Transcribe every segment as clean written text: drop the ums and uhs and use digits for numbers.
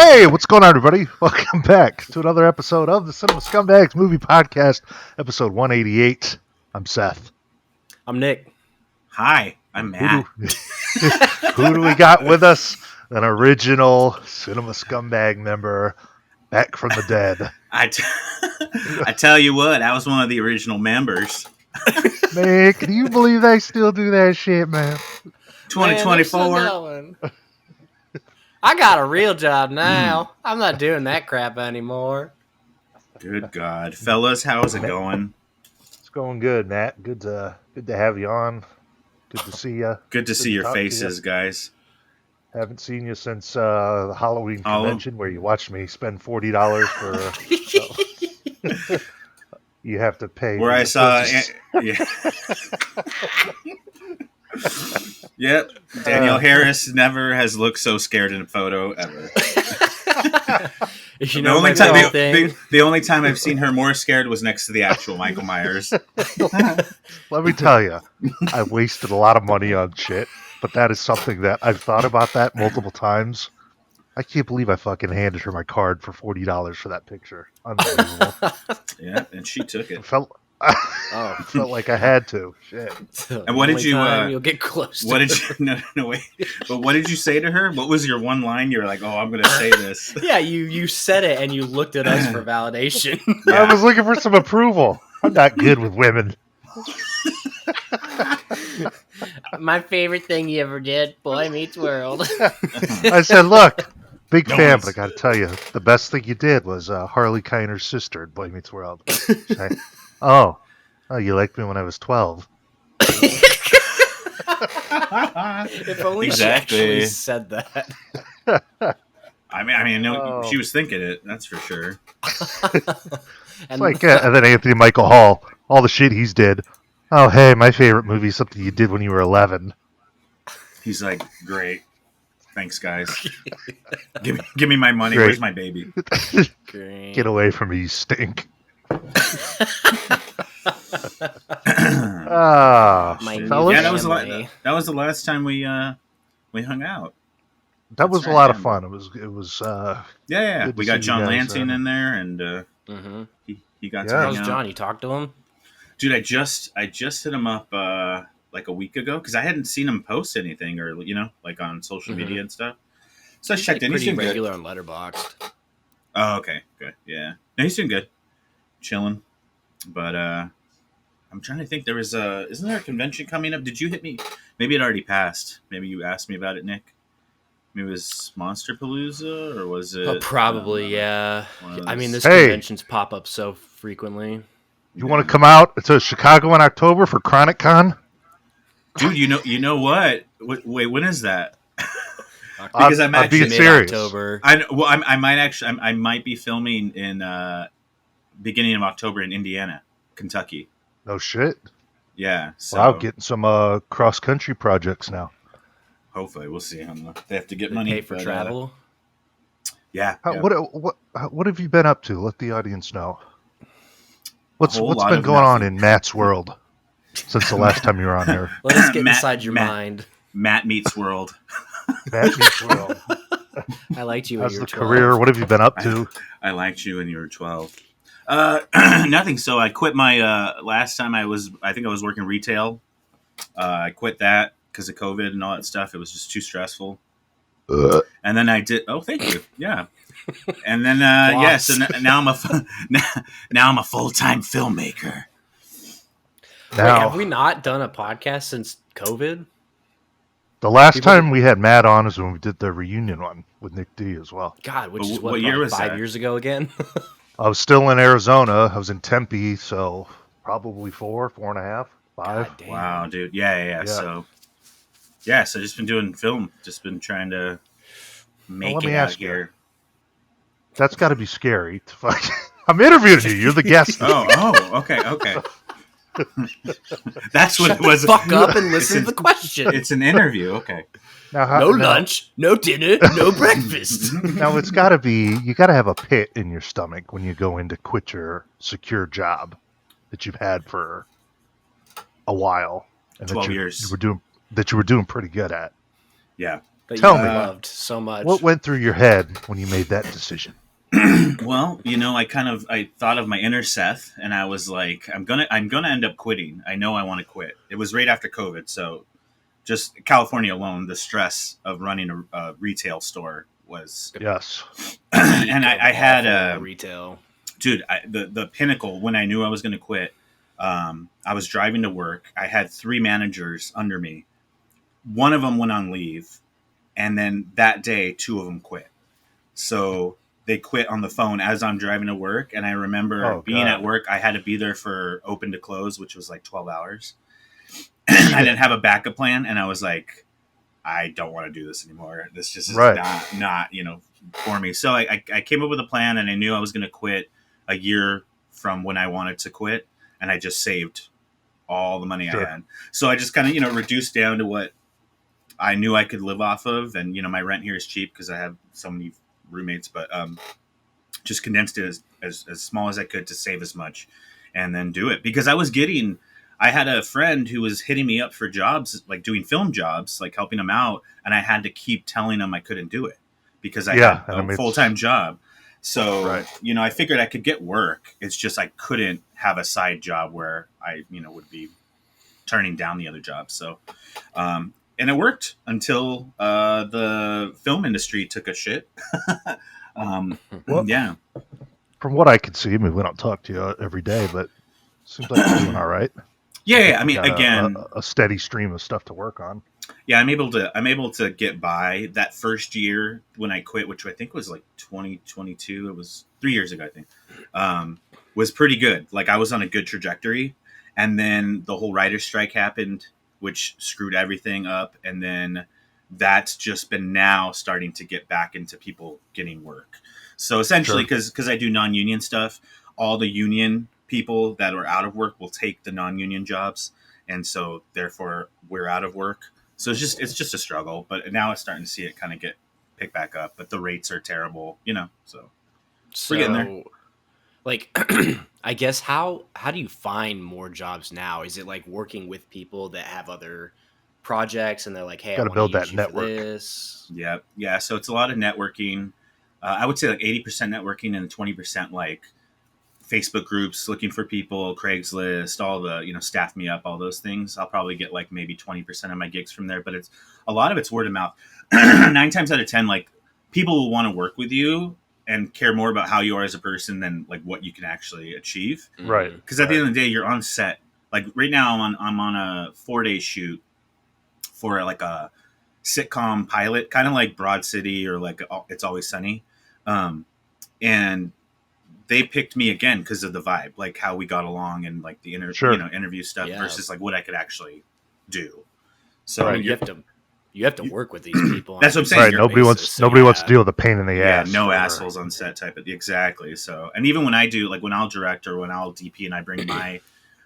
Hey, what's going on, everybody? Welcome back to another episode of the Cinema Scumbags Movie Podcast, episode 188. I'm Seth. I'm Nick. Hi, I'm Matt. Who do we got with us? An original Cinema Scumbag member, back from the dead. I tell you what, I was one of the original members. Man, can you believe they still do that shit, man? 2024. I got a real job now. I'm not doing that crap anymore. Good God, fellas, how's it going? It's going good, Matt. Good to have you on. Good to see you. Good to see your faces, guys. Haven't seen you since the Halloween convention where you watched me spend $40 for. You have to pay. Where I saw. Yeah. Yep. Danielle Harris never has looked so scared in a photo ever. The only time I've seen her more scared was next to the actual Michael Myers. Let me tell you, I wasted a lot of money on shit, but that is something that I've thought about that multiple times. I can't believe I fucking handed her my card for $40 for that picture. Unbelievable. Yeah, and she took it. Felt like I had to. Shit. And what did you? You'll get close. What did you? No, wait. But what did you say to her? What was your one line? You were like, "Oh, I'm going to say this." Yeah, you said it, and you looked at us for validation. Yeah. I was looking for some approval. I'm not good with women. My favorite thing you ever did, Boy Meets World. I said, "Look, big fan, but I got to tell you, the best thing you did was Harley Kiner's sister in Boy Meets World." Oh, you liked me when I was 12. If only she actually said that. I know she was thinking it. That's for sure. And then Anthony Michael Hall, all the shit he's did. Oh, hey, my favorite movie is something you did when you were 11. He's like, great. Thanks, guys. Give me my money. Great. Where's my baby? Get away from me, you stink. Yeah, that was the last time we hung out. That was a lot of fun. It was yeah. We got John Lansing in there, and he got to hang out. How's John? You talked to him? Dude, I just hit him up like a week ago because I hadn't seen him post anything or like on social media and stuff. So I checked in. He's doing regular good. on Letterboxd. Oh, okay, good. Yeah, no, he's doing good, chilling. But I'm trying to think. Isn't there a convention coming up? Did you hit me? Maybe it already passed. Maybe you asked me about it, Nick. Maybe it was Monsterpalooza, or was it? Probably, yeah. I mean, this conventions pop up so frequently. You want to come out to Chicago in October for Chronic Con? Dude, you know what? Wait, when is that? Because I'm actually mid-October. I might be filming in beginning of October in Indiana, Kentucky. No shit. Yeah. So wow, getting some cross country projects now. Hopefully, we'll see. They have to get money for travel. Yeah. What have you been up to? Let the audience know. What's been going on in Matt's world since the last time you were on here? Let us get inside your mind. Matt meets world. Matt meets world. I liked you. How's the career? What have you been up to? I liked you when you were 12. Nothing. So I quit my last time I think I was working retail. I quit that because of COVID and all that stuff. It was just too stressful. And then I did. Oh, thank you. Yeah. And then so now I'm a full-time filmmaker. Wait, have we not done a podcast since COVID? The last time we had Matt on is when we did the reunion one with Nick D as well. God, which is what year was 5 years ago again? I was still in Arizona. I was in Tempe, so probably 4.5, 5. Wow, dude. Yeah. So just been doing film. Just been trying to make it out here. That's got to be scary. I'm interviewing you. You're the guest. Okay. That's what it was. Fuck up and listen to the question. It's an interview. Okay. No lunch, no dinner, no breakfast. Now it's got to be. You got to have a pit in your stomach when you go in to quit your secure job that you've had for a while, and 12 years. You were doing pretty good at. Yeah. that Tell you me. loved so much. What went through your head when you made that decision? Well, I thought of my inner Seth, and I was like, I'm gonna end up quitting. I know I want to quit. It was right after COVID, so just California alone, the stress of running a retail store was, Yes. and I had retail. dude, the pinnacle when I knew I was going to quit. I was driving to work. I had 3 managers under me. One of them went on leave, and then that day, 2 of them quit. So they quit on the phone as I'm driving to work. And I remember being at work, I had to be there for open to close, which was like 12 hours. I didn't have a backup plan, and I was like, I don't want to do this anymore. This just is not for me. So I came up with a plan, and I knew I was going to quit a year from when I wanted to quit, and I just saved all the money I had. So I just kind of reduced down to what I knew I could live off of, and my rent here is cheap because I have so many roommates, but just condensed it as small as I could to save as much, and then do it because I had a friend who was hitting me up for jobs, like doing film jobs, like helping him out, and I had to keep telling him I couldn't do it because I had a full-time job. So, I figured I could get work. It's just I couldn't have a side job where I, would be turning down the other jobs. So, and it worked until the film industry took a shit. Yeah. From what I could see, I mean, we don't talk to you every day, but it seems like you're doing all right. Yeah. I mean, again, a steady stream of stuff to work on. Yeah, I'm able to get by. That first year when I quit, which I think was like 2022, it was 3 years ago, I think, was pretty good. Like I was on a good trajectory, and then the whole writer's strike happened, which screwed everything up. And then that's just been now starting to get back into people getting work. So essentially, because I do non-union stuff, all the union people that are out of work will take the non-union jobs, and so therefore we're out of work. So it's just a struggle, but now it's starting to see it kind of get picked back up. But the rates are terrible, So we're getting there. Like, I guess how do you find more jobs now? Is it like working with people that have other projects and they're like, hey, I want to build that network? This. Yeah. So it's a lot of networking. I would say like 80% networking and 20% like Facebook groups looking for people, Craigslist, all the, staff me up, all those things. I'll probably get like maybe 20% of my gigs from there, but a lot of it's word of mouth. 9 times out of 10, like people will want to work with you and care more about how you are as a person than like what you can actually achieve. Right. Because at the end of the day, you're on set. Like right now I'm on a 4-day shoot for like a sitcom pilot, kind of like Broad City or like It's Always Sunny. And they picked me again because of the vibe, like how we got along and like the interview stuff versus like what I could actually do. So you have to work with these people. That's what I'm saying. Right. Nobody wants to deal with the pain in the ass. No assholes on set type of exactly. So, and even when I do, like when I'll direct or when I'll DP and I bring my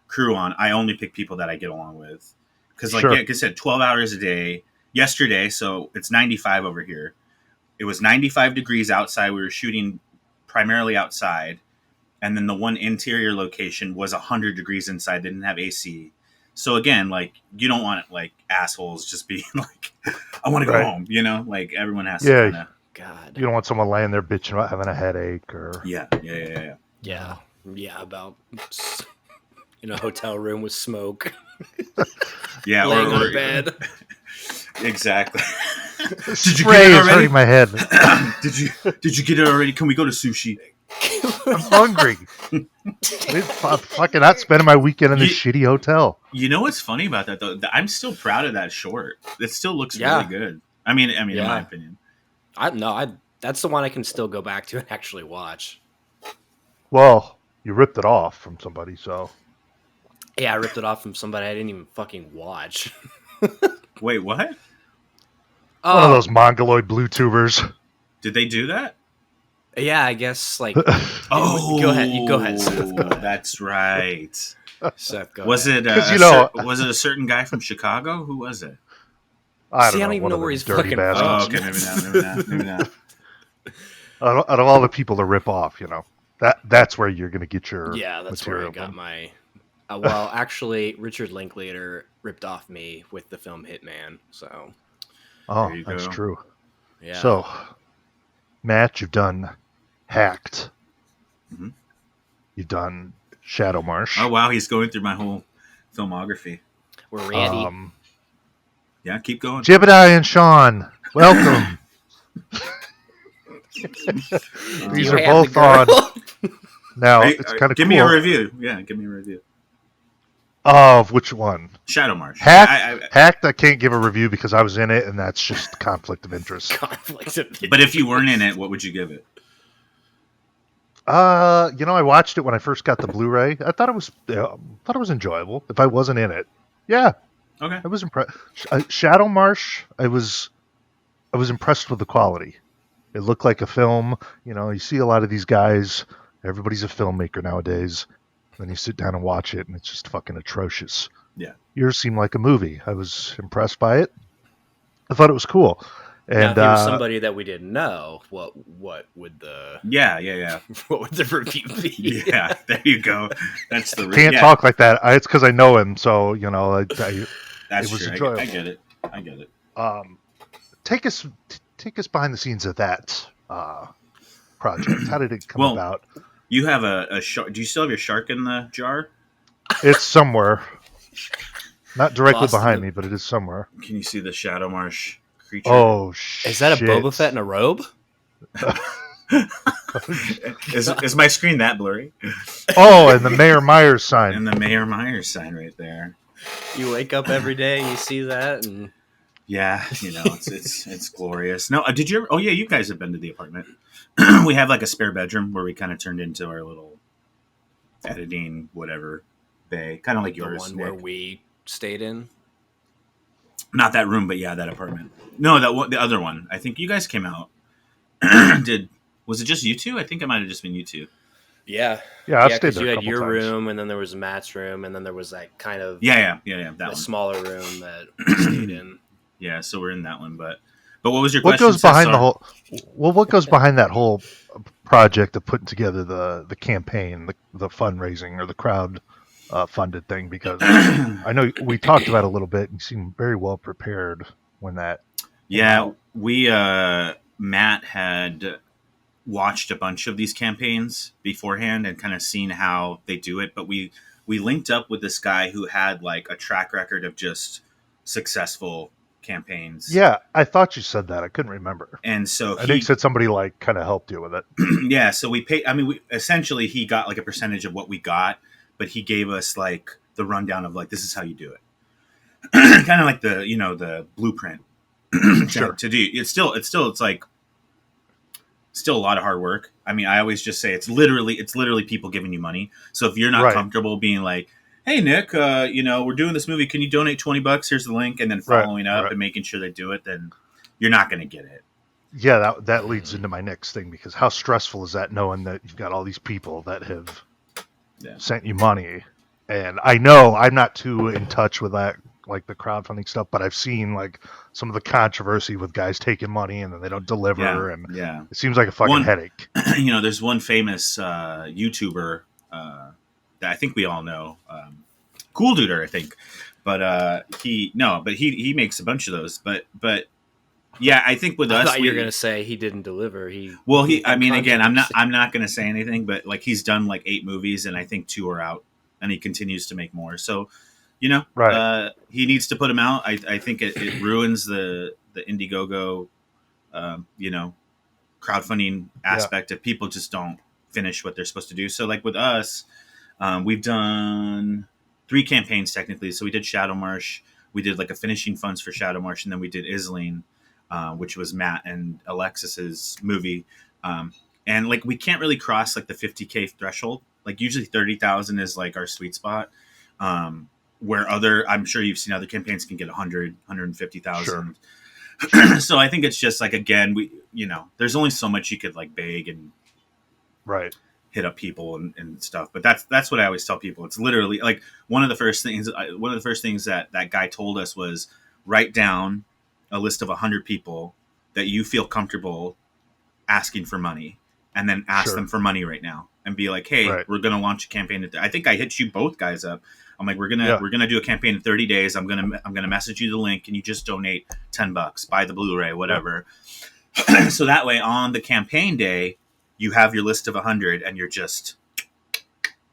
crew on, I only pick people that I get along with. Because like I said, 12 hours a day yesterday. So it's 95 over here. It was 95 degrees outside. We were shooting primarily outside, and then the one interior location was 100 degrees inside. They didn't have AC. So again, like you don't want like assholes just being like, I want to go home, like everyone has to kind of. God, you don't want someone laying there bitching about having a headache or yeah, about in a hotel room with smoke. Laying on a bed. Exactly. Did you get it already? Hurting my head. Did you get it already? Can we go to sushi? I'm hungry. I'm fucking not spending my weekend in this shitty hotel. You know what's funny about that though? I'm still proud of that short. It still looks really good. I mean, in my opinion. That's the one I can still go back to and actually watch. Well, you ripped it off from somebody, so. Yeah, I ripped it off from somebody I didn't even fucking watch. Wait, what? One of those mongoloid blue tubers. Did they do that? Yeah, I guess like. Go ahead, Seth. Go ahead. That's right. Seth, go was ahead. it? Was it a certain guy from Chicago? Who was it? I don't even know where he's fucking from. Oh, okay, maybe not. Out of all the people to rip off, that's where you're going to get your that's material where I got my. Well, actually, Richard Linklater ripped off me with the film Hitman. So Oh, There you that's go. true. Yeah. So, Matt, you've done Hacked. Mhm. You've done Shadow Marsh. Oh wow, he's going through my whole filmography. We're Randy. Yeah, keep going. Jebediah and Sean, welcome. These are have the both on. girl? Now, it's kind of give cool. me a review. Yeah, give me a review. Of which one? Shadow Marsh. Hacked, I can't give a review because I was in it, and that's just conflict of interest. Conflict of interest. But if you weren't in it, what would you give it? I watched it when I first got the Blu-ray. I thought it was enjoyable. If I wasn't in it, yeah, Okay. I was impressed. Shadow Marsh, I was impressed with the quality. It looked like a film. You see a lot of these guys. Everybody's a filmmaker nowadays. Then you sit down and watch it, and it's just fucking atrocious. Yeah. Yours seemed like a movie. I was impressed by it. I thought it was cool. And now, if it was somebody that we didn't know, what would the what would the review be? Yeah, there you go. That's the can't talk like that. It's because I know him, so that's it was true. enjoyable. I get it. Take us behind the scenes of that project. How did it come about? You have a shark. Do you still have your shark in the jar? It's somewhere. Not directly behind me, but it is somewhere. Can you see the Shadow Marsh creature? Oh, shit. Is that a Boba Fett in a robe? Is my screen that blurry? Oh, and the Mayor Myers sign. And the Mayor Myers sign right there. You wake up every day and you see that, and yeah, it's glorious. No, did you? Oh yeah, you guys have been to the apartment. We have like a spare bedroom where we kind of turned into our little editing whatever bay, kind of like yours. The one where we stayed in. Not that room, but yeah, that apartment. No, the other one. I think you guys came out. Was it just you two? I think it might have just been you two. Yeah, I stayed there. You a had your times. room, and then there was Matt's room, and then there was like kind of that one. Smaller room that we stayed in. Yeah, so we're in that one, but what was your what question? Goes behind the whole? Well, what goes behind that whole project of putting together the campaign, the fundraising or the crowd funded thing? Because I know we talked about it a little bit, and you seem very well prepared when that. Yeah, we Matt had watched a bunch of these campaigns beforehand and kind of seen how they do it, but we linked up with this guy who had like a track record of just successful campaigns. Yeah, I thought you said that. I couldn't remember. And so I think you said somebody like kind of helped you with it. Yeah, so we paid. I mean, essentially he got like a percentage of what we got, but he gave us like the rundown of like, this is how you do it. Kind of like the blueprint Sure. to do. It's like still a lot of hard work. I mean, I always just say it's literally people giving you money. So if you're not comfortable being like, hey Nick, we're doing this movie, can you donate $20? Here's the link, and then following up and making sure they do it, then you're not going to get it. Yeah, that leads into my next thing, because how stressful is that, knowing that you've got all these people that have sent you money? And I know I'm not too in touch with that, like the crowdfunding stuff, but I've seen like some of the controversy with guys taking money and then they don't deliver, and it seems like a fucking headache. There's one famous YouTuber that I think we all know, Cool Duder, I think, but he makes a bunch of those, but yeah, I think with us, I thought you were gonna say he didn't deliver. I'm not gonna say anything, but like he's done like 8 movies, and I think 2 are out, and he continues to make more. So, he needs to put them out. I think it ruins the Indiegogo, crowdfunding aspect if people just don't finish what they're supposed to do. So, like with us, we've done 3 campaigns technically. So we did Shadow Marsh, we did like a finishing funds for Shadow Marsh, and then we did Isling, which was Matt and Alexis's movie. And like we can't really cross like the 50K threshold. Like usually 30,000 is like our sweet spot. Where I'm sure you've seen other campaigns can get 100, 150,000. Sure. So I think it's just like, again, there's only so much you could like beg and hit up people and stuff. But that's what I always tell people. It's literally like one of the first things that guy told us was write down a list of 100 people that you feel comfortable asking for money, and then ask them for money right now and be like, hey, we're going to launch a campaign. I think I hit you both guys up. I'm like, we're gonna do a campaign in 30 days. I'm gonna message you the link, and you just donate $10, buy the Blu-ray, whatever. So that way, on the campaign day, you have your list of 100, and you're just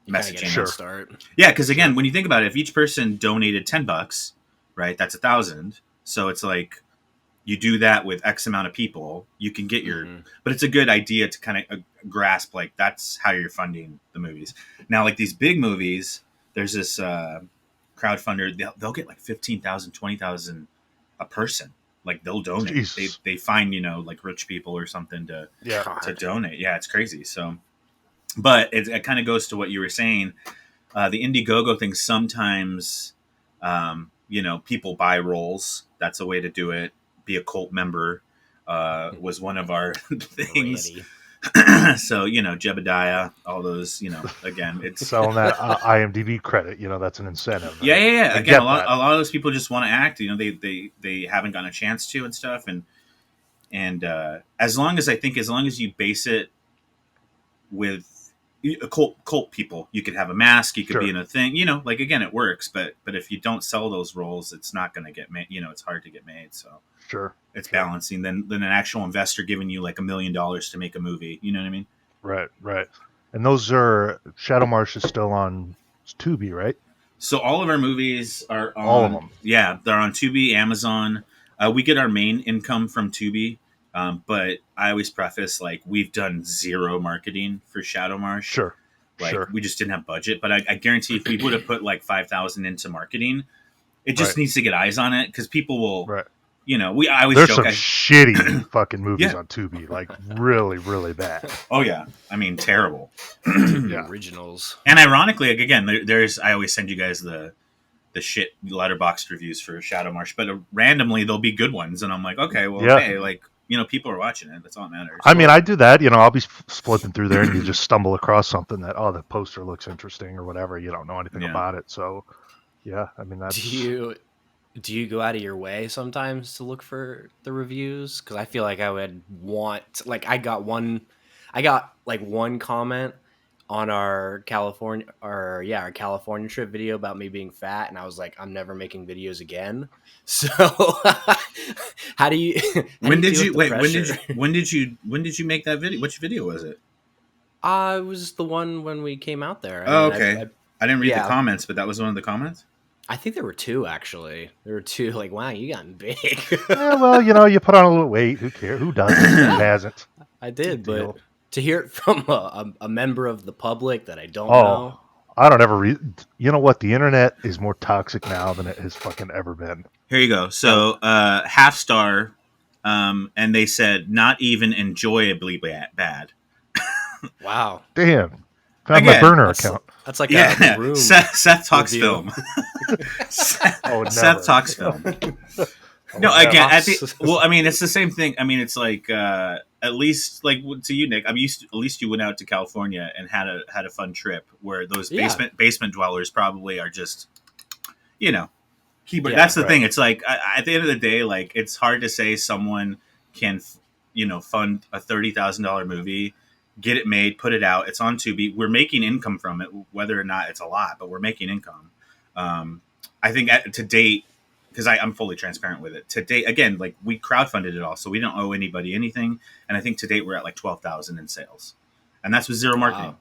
messaging. Start. Yeah, because again, when you think about it, if each person donated $10, right, that's 1,000. So it's like you do that with X amount of people, you can get your. But it's a good idea to kind of grasp, like, that's how you're funding the movies. Now, like these big movies. There's this crowdfunder. They'll get like 15,000, 20,000 a person. Like they'll donate. They find like rich people or something to donate. Yeah, it's crazy. So, but it kind of goes to what you were saying. The Indiegogo thing. Sometimes, people buy roles. That's a way to do it. Be a cult member was one of our things. So, Jebediah, all those, again, it's selling that IMDb credit, that's an incentive. Yeah. Again, a lot of those people just want to act, they haven't gotten a chance to and stuff. And as long as you base it with cult people, you could have a mask, you could be in a thing, like, again, it works. But if you don't sell those roles, it's not going to get made, it's hard to get made. So it's balancing than an actual investor giving you like $1 million to make a movie. You know what I mean? Right. And those are Shadow Marsh is still on Tubi, right? So all of our movies are on. All of them. Yeah, they're on Tubi, Amazon. We get our main income from Tubi, but I always preface like we've done zero marketing for Shadow Marsh. Sure. We just didn't have budget. But I guarantee if we would have put like 5,000 into marketing, it just needs to get eyes on it because people will. Right. I always There's joke. Some shitty fucking movies on Tubi, like really, really bad. Oh yeah, I mean terrible. Originals. And ironically, like, again, I always send you guys the shit letterboxd reviews for Shadow Marsh, but randomly there'll be good ones, and I'm like, okay, well, hey, like people are watching it. That's all that matters. I mean, I do that. I'll be flipping through there, and you just stumble across something that the poster looks interesting or whatever. You don't know anything about it, so yeah. I mean, that's. Do you go out of your way sometimes to look for the reviews? Because I feel like I would want, like, I got one comment on our California trip video about me being fat, and I was like, I'm never making videos again. So, how do you? When did you make that video? Which video was it? It was the one when we came out there. Okay. I didn't read the comments, but that was one of the comments. I think there were two, actually. There were two, like, wow, you gotten big. Yeah, well, you put on a little weight. Who cares? Who doesn't? Who hasn't? I did, but to hear it from a member of the public that I don't know. I don't ever read. You know what? The internet is more toxic now than it has fucking ever been. Here you go. So, half star, and they said not even enjoyably bad. Wow. Damn. Found my burner account. That's like a room. Seth talks film. Seth talks film. No, again, I mean, it's the same thing. I mean, it's like at least like to you, Nick. At least you went out to California and had a fun trip. Where those basement dwellers probably are just, keyboard. Yeah, that's the thing. It's like at the end of the day, like it's hard to say someone can, fund a $30,000 movie. Get it made, put it out. It's on Tubi. We're making income from it, whether or not it's a lot, but we're making income. I think to date, because I'm fully transparent with it. To date, again, like we crowdfunded it all, so we don't owe anybody anything. And I think to date we're at like 12,000 in sales, and that's with zero marketing. Wow.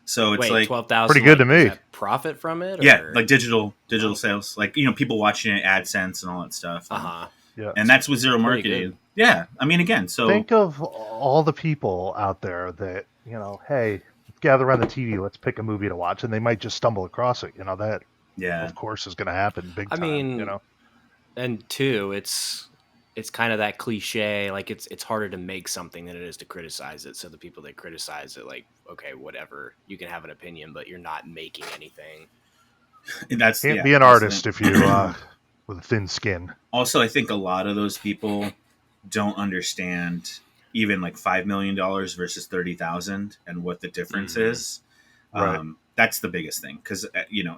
So it's like 12,000. Pretty good to me. Profit from it? Or? Yeah, like digital sales, like people watching it, AdSense, and all that stuff. Yeah, and that's with zero marketing. Yeah, I mean, again, so think of all the people out there that hey, let's gather around the TV, let's pick a movie to watch, and they might just stumble across it. That, of course, is going to happen big time. I mean, and two, it's kind of that cliche. Like it's harder to make something than it is to criticize it. So the people that criticize it, like, okay, whatever, you can have an opinion, but you're not making anything. Can't be an artist if you with a thin skin. Also, I think a lot of those people don't understand even like $5 million versus 30,000 and what the difference is. Right. That's the biggest thing. Cause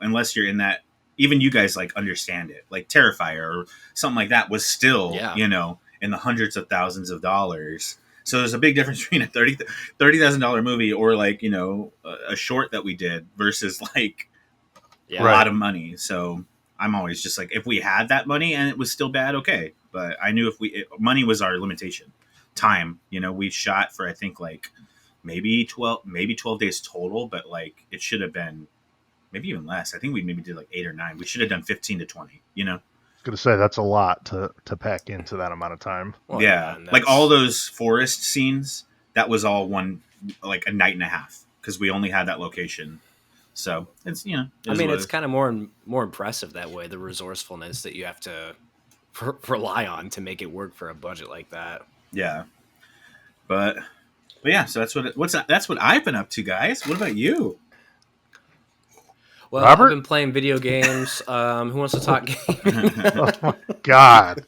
unless you're in that, even you guys like understand it, like Terrifier or something like that was still, in the hundreds of thousands of dollars. So there's a big difference between a $30,000 movie or like, a short that we did versus like Yeah. a lot of money. So I'm always just like, if we had that money and it was still bad, okay. But I knew money was our limitation. Time, we shot for, I think, like maybe 12 days total, but like it should have been maybe even less. I think we maybe did like 8 or 9. We should have done 15 to 20, Gonna say that's a lot to pack into that amount of time. Well, yeah. and Like that's- all those forest scenes, that was all like a night and a half because we only had that location. So it's, it's kind of more impressive that way, the resourcefulness that you have to rely on to make it work for a budget like that. yeah. But yeah, so that's what I've been up to, guys. What about you? Well, Robert? I've been playing video games. Who wants to talk games? Oh my god.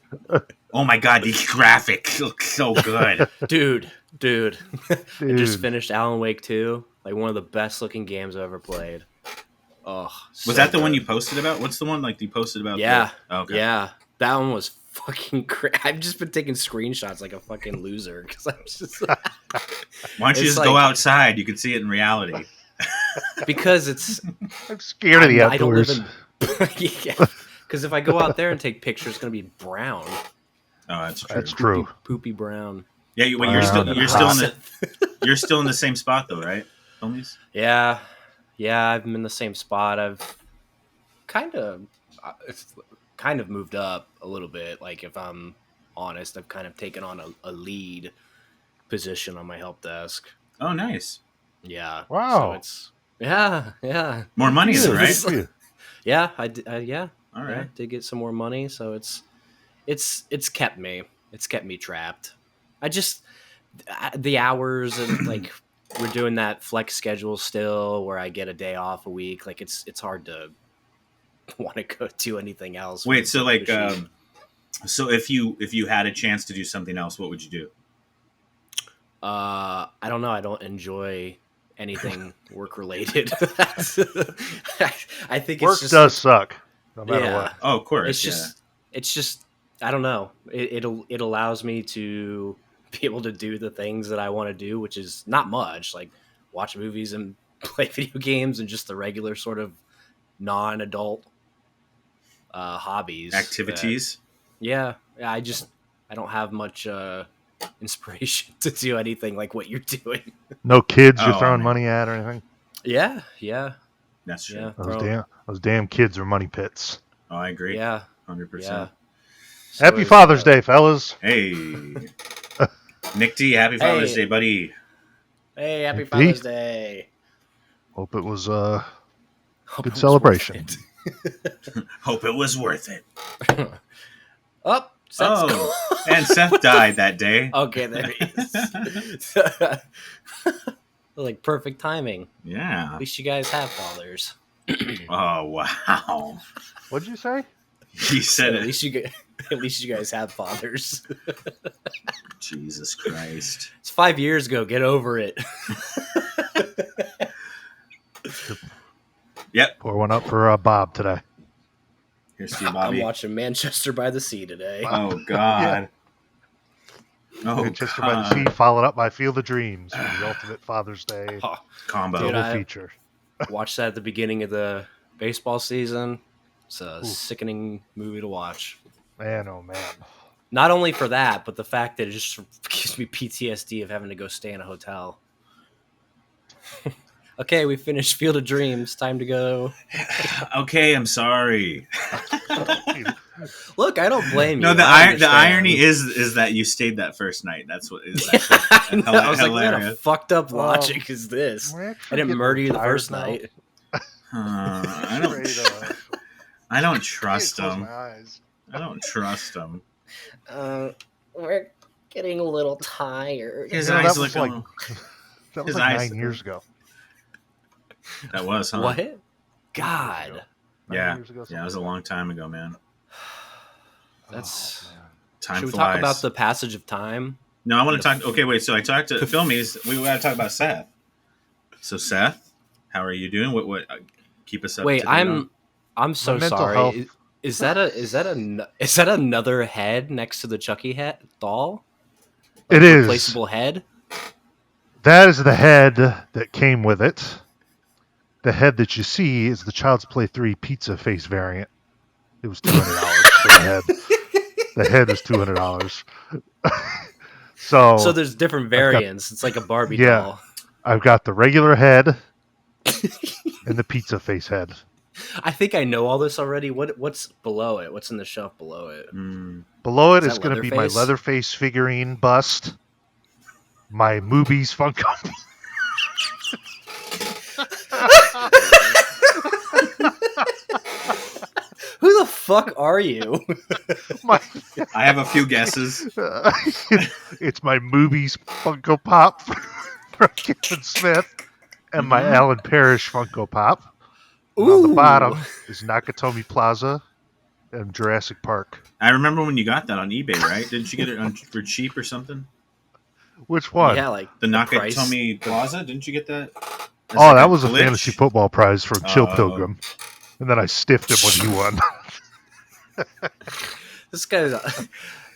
Oh my god, these graphics look so good. Dude. I Dude. just finished Alan Wake 2. Like one of the best looking games I've ever played. Oh, Was that the one you posted about? What's the one like you posted about? Yeah. Okay. Yeah. That one was fucking crazy. I've just been taking screenshots like a fucking loser because I'm just Why don't you It's just go like- outside? You can see it in reality. because it's I'm scared of the I don't live outdoors. in yeah. Because if I go out there and take pictures, it's gonna be brown, Oh, that's true. That's true. poopy brown. Yeah, you're Brown still and you're still in hot. you're still in the same spot though, right? Homies? Yeah, I'm in the same spot. I've kind of moved up a little bit. Like if I'm honest, I've kind of taken on a lead position on my help desk. Oh, nice. Yeah. Wow. So it's yeah. More money, Yeah, then, right? good for you. Yeah, All yeah, right. did get some more money, so it's kept me trapped. I just the hours and like we're doing that flex schedule still where I get a day off a week. Like it's hard to want to go do anything else. Wait, so like machine. so if you had a chance to do something else, what would you do? I don't know. I don't enjoy anything work related. I think Work it's just, does suck, no matter yeah. what. Oh, of course. It's just I don't know. It allows me to be able to do the things that I want to do, which is not much, like watch movies and play video games and just the regular sort of non-adult hobbies, Activities. Yeah, I don't have much inspiration to do anything like what you're doing. No kids you're Oh, throwing man. money at or anything. Yeah. That's true. Yeah. Those damn kids are money pits. Oh, I agree. Yeah. 100%. Yeah. Happy So, Father's Day, fellas. Hey. Nick D, happy Father's Hey. Day, buddy. Hey, happy Indeed. Father's Day. Hope it was Hope good it was celebration. worth Hope it was worth it. it. Oh, And Seth died that day. Okay, there he is. Like perfect timing. Yeah. At least you guys have fathers. Oh, wow. What'd you say? He said At it. least you guys have fathers. Jesus Christ. It's 5 years ago. Get over it. Yep. Pour one up for Bob today. Here's to you, I'm Bobby. watching Manchester by the Sea today. Oh, God. Oh, Manchester by the God. Sea, followed up by Field of Dreams, the ultimate Father's Day Oh, Combo. Dude, double I- feature. watched that at the beginning of the baseball season. It's a Ooh. sickening movie to watch. Man, oh man. Not only for that, but the fact that it just gives me PTSD of having to go stay in a hotel. Okay, we finished Field of Dreams. Time to go. Okay, I'm sorry. Look, I don't blame you. No, the I understand. irony is that you stayed that first night. That's what is I know. I was like, what kind of hilarious. fucked up Well, logic is this? We're I actually didn't getting murder you the tired first now. night. I don't trust Close him. my eyes. I don't trust him. We're getting a little tired. His You know, eyes that was look. like- That was His like eyes- 9 years ago. That was, huh? What? God. 9 Yeah. years ago, Yeah, it was a something long time ago, man. That's- Oh, man. Time Should we flies. talk about the passage of time? No, I want to talk. Okay, wait. So I talked to Filmies. We got to talk about Seth. So Seth, how are you doing? What? Keep us up. Wait, to date on- I'm so mental sorry. health- Is that another head next to the Chucky head doll? It is. Replaceable head? That is the head that came with it. The head that you see is the Child's Play 3 pizza face variant. It was $200 for the head. The head is $200. So there's different variants. It's like a Barbie doll. I've got the regular head and the pizza face head. I think I know all this already. What's below it? What's in the shelf below it? Below it is going to be my Leatherface figurine bust, my Moobies Funko. Who the fuck are you? I have a few guesses. It's my Moobies Funko Pop from Kevin Smith and my Alan Parrish Funko Pop. And on the bottom is Nakatomi Plaza and Jurassic Park. I remember when you got that on eBay, right? Didn't you get it for cheap or something? Which one? Yeah, like the Nakatomi Plaza. Didn't you get that? That was a fantasy football prize from Chill Pilgrim. And then I stiffed him when he won. This guy's.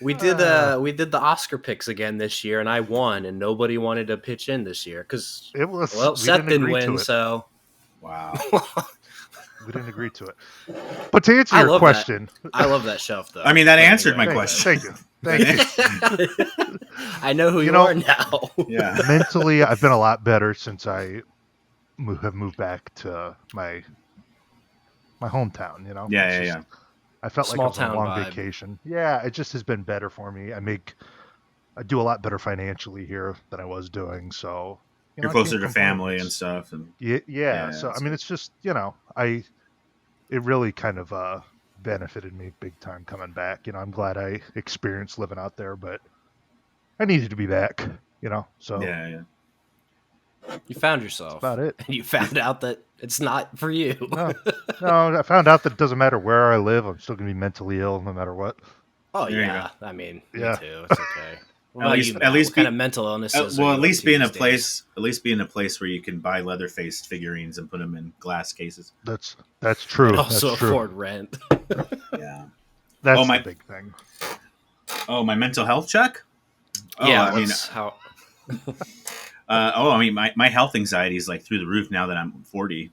We did the Oscar picks again this year, and I won, and nobody wanted to pitch in this year because Seth didn't win, so wow. We didn't agree to it. But to answer your question, I love that shelf though. I mean, that answered my question. Thank you. I know who you are now. Yeah. Mentally, I've been a lot better since I have moved back to my hometown. Yeah. I felt Small like it was a long vibe. vacation. Yeah, it just has been better for me. I do a lot better financially here than I was doing. So you're closer to family and stuff. And yeah. So I mean, it's just it really kind of benefited me big time coming back. I'm glad I experienced living out there, but I needed to be back. So yeah. You found yourself. That's about it. And you found out that it's not for you. No, I found out that it doesn't matter where I live. I'm still going to be mentally ill no matter what. Oh, there yeah. I mean, me too. It's okay. At least what kind of mental illnesses? Well, at least be in a place where you can buy leather-faced figurines and put them in glass cases. That's true. And also that's true. afford rent. Yeah. That's the big thing. Oh, my mental health check? How... my health anxiety is like through the roof now that I'm 40.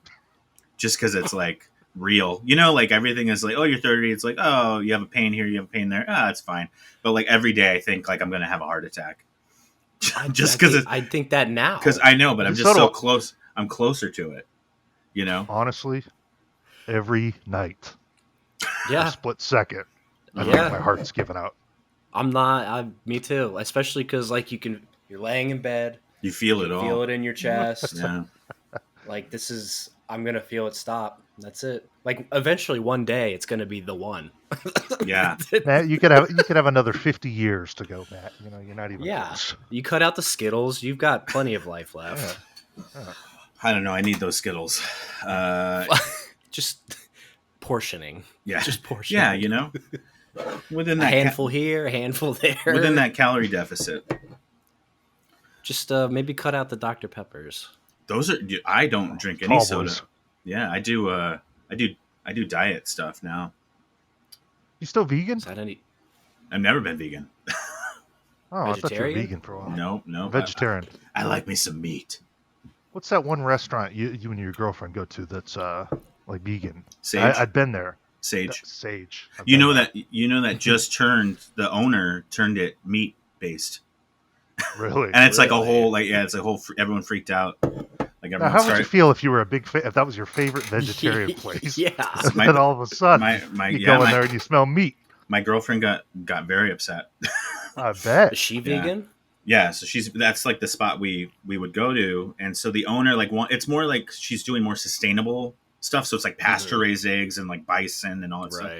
Just because it's like real. Like everything is like, oh, you're 30. It's like, oh, you have a pain here, you have a pain there. It's fine. But like every day I think like I'm going to have a heart attack. Just because I think that now. Because I know, but I'm just so close. I'm closer to it. Honestly, every night. Yeah. A split second. I think my heart's giving out. Me too. Especially because like you're laying in bed. You feel it all. Feel it in your chest. Yeah. Like I'm going to feel it stop. That's it. Like eventually one day it's going to be the one. Yeah. Matt, you could have another 50 years to go, Matt. You're not even close. You cut out the Skittles. You've got plenty of life left. Yeah. I don't know. I need those Skittles. Just portioning. Yeah. Just portioning. Yeah, within that a handful here, a handful there. Within that calorie deficit. Just maybe cut out the Dr. Peppers. Those are. I don't drink any soda. Yeah, I do. I do diet stuff now. You still vegan? Is that any? I've never been vegan. I thought you were vegan for a while. No. Vegetarian. I like me some meat. What's that one restaurant you and your girlfriend go to that's like vegan? Sage. I've been there. Sage. Sage. You know that just the owner turned it meat based. Really? And it's like a whole everyone freaked out. Like everyone how would you feel if you were a big if that was your favorite vegetarian place? Yeah. And then all of a sudden you go in there and you smell meat. My girlfriend got very upset. I bet. Is she vegan? Yeah, so that's like the spot we would go to, and so the owner it's more like she's doing more sustainable stuff. So it's like pasture raised eggs and like bison and all that stuff.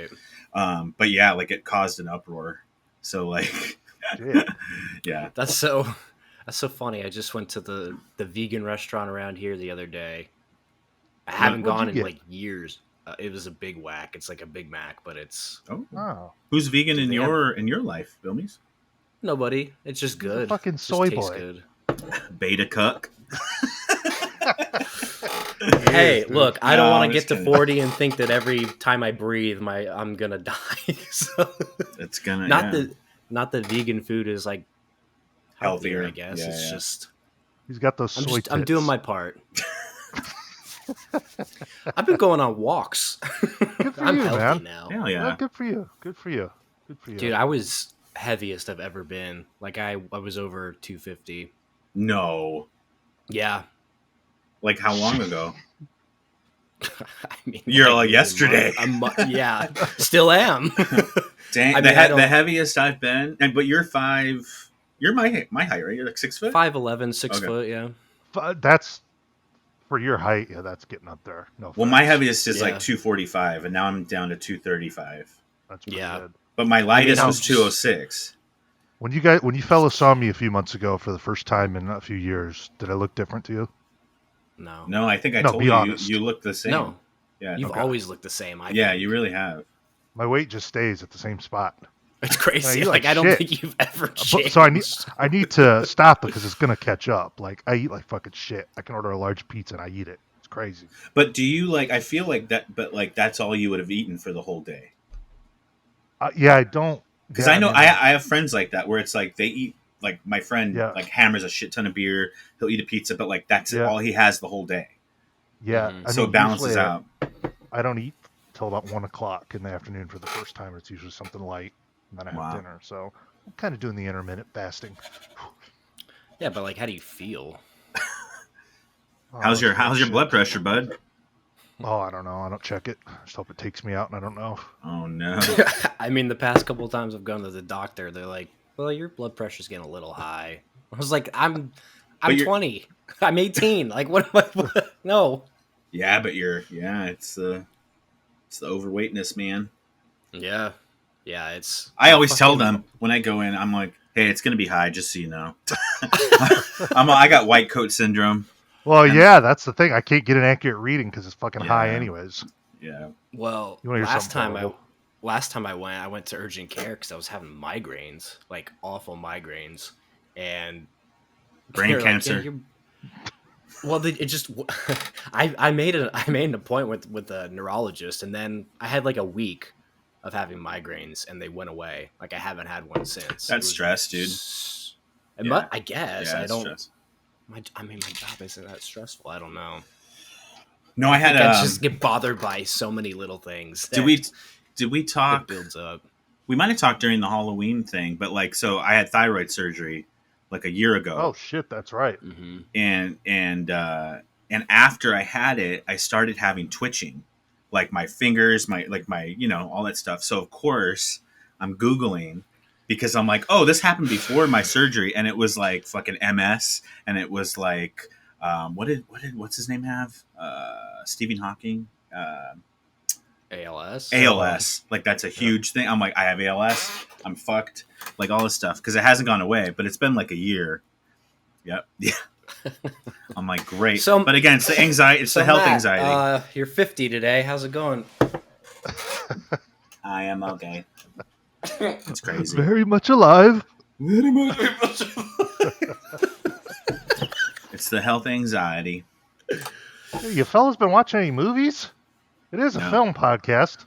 But yeah, like it caused an uproar. So like, yeah, that's so funny. I just went to the vegan restaurant around here the other day. I haven't gone in like years. It was a Big Whack. It's like a Big Mac, but it's Who's vegan in your life, Bilmies? Nobody. It's just good. A fucking soy boy. Good. Beta cuck. Hey, look, I don't want to get to 40 and think that every time I breathe, I'm gonna die. So it's gonna not that vegan food is like healthier, Healthier. I guess. Yeah, It's yeah. just He's got those soy I'm doing tits. my part. I've been going on walks. Good for I'm you, healthy man. now. Hell Well, yeah. good for you. Good for you. Good for you. Dude, I was heaviest I've ever been. Like I was over 250. No. Yeah. Like how long ago? I mean, You're like maybe yesterday. Yeah, still am. Dang, I the, mean, I the don't- heaviest I've been, and but you're 5. You're my height, right? You're like 6 foot. 5'11", 6 Okay. foot, yeah. That's for your height. Yeah, that's getting up there. No Well, my offense. heaviest is like Yeah. 245, and now I'm down to 235. That's pretty Yeah. good. But my lightest I'm was just- 206. When you fellas saw me a few months ago for the first time in a few years, did I look different to you? No. No, I think I No, told be you honest. you look the same. No. Yeah. You've Okay. always looked the same, I Yeah, think. you really have. My weight just stays at the same spot. It's crazy. you Like, like I don't shit. think you've ever But- changed. So I need to stop because it's gonna catch up. Like I eat like fucking shit. I can order a large pizza and I eat it. It's crazy. But do you like? I feel like that, but like that's all you would have eaten for the whole day. Yeah, I don't. Because yeah, I know mean, I have friends like that where it's like they eat like my friend Yeah. like hammers a shit ton of beer. He'll eat a pizza, but like that's Yeah. all he has the whole day. Yeah, Mhm. I So mean, it balances usually out. I don't eat till about 1 o'clock in the afternoon for the first time. It's usually something light, and then I have Wow. dinner. So I'm kind of doing the intermittent fasting. Yeah, but like, how do you feel? Oh, How's your it's good shit. blood pressure, bud? Oh, I don't know. I don't check it. I just hope it takes me out, and I don't know. Oh no. I mean, the past couple of times I've gone to the doctor, they're like, "Well, your blood pressure's getting a little high." I was like, "I'm you're- 20. I'm 18. Like, what am I? What? No." Yeah, but it's the overweightness, man. Yeah, yeah. It's. I always tell fucking- them when I go in, I'm like, hey, it's gonna be high, just so you know. I got white coat syndrome. Well, And- yeah, that's the thing. I can't get an accurate reading because it's fucking high, Yeah. anyways. Yeah. Well, You wanna hear last something time horrible? I went to urgent care because I was having migraines, like awful migraines, and Brain they're like, cancer. "Yeah, you're-" Well, it just I made an appointment with a neurologist, and then I had like a week of having migraines, and they went away. Like I haven't had one since. That's stress, dude. Yeah. I guess Yeah, I it's don't. stress. My job isn't that stressful. I don't know. No, I had I just get bothered by so many little things. did we It talk? builds up. We might have talked during the Halloween thing, but like, so I had thyroid surgery like a year ago. Oh shit, that's right. Hmm. and after I had it, I started having twitching, like my fingers, my all that stuff. So of course I'm Googling because I'm like, oh, this happened before my surgery, and it was like fucking MS, and it was like, what's his name have? Stephen Hawking. ALS. ALS, like that's a huge thing. I'm like, I have ALS, I'm fucked, like all this stuff because it hasn't gone away, but it's been like a year. Yep, yeah. I'm like, great. So- but again, it's the anxiety, it's So the health Matt, anxiety. You're 50 today. How's it going? I am okay. It's crazy. Very much alive. It's the health anxiety. Hey, you fellas been watching any movies? It is a No. film podcast.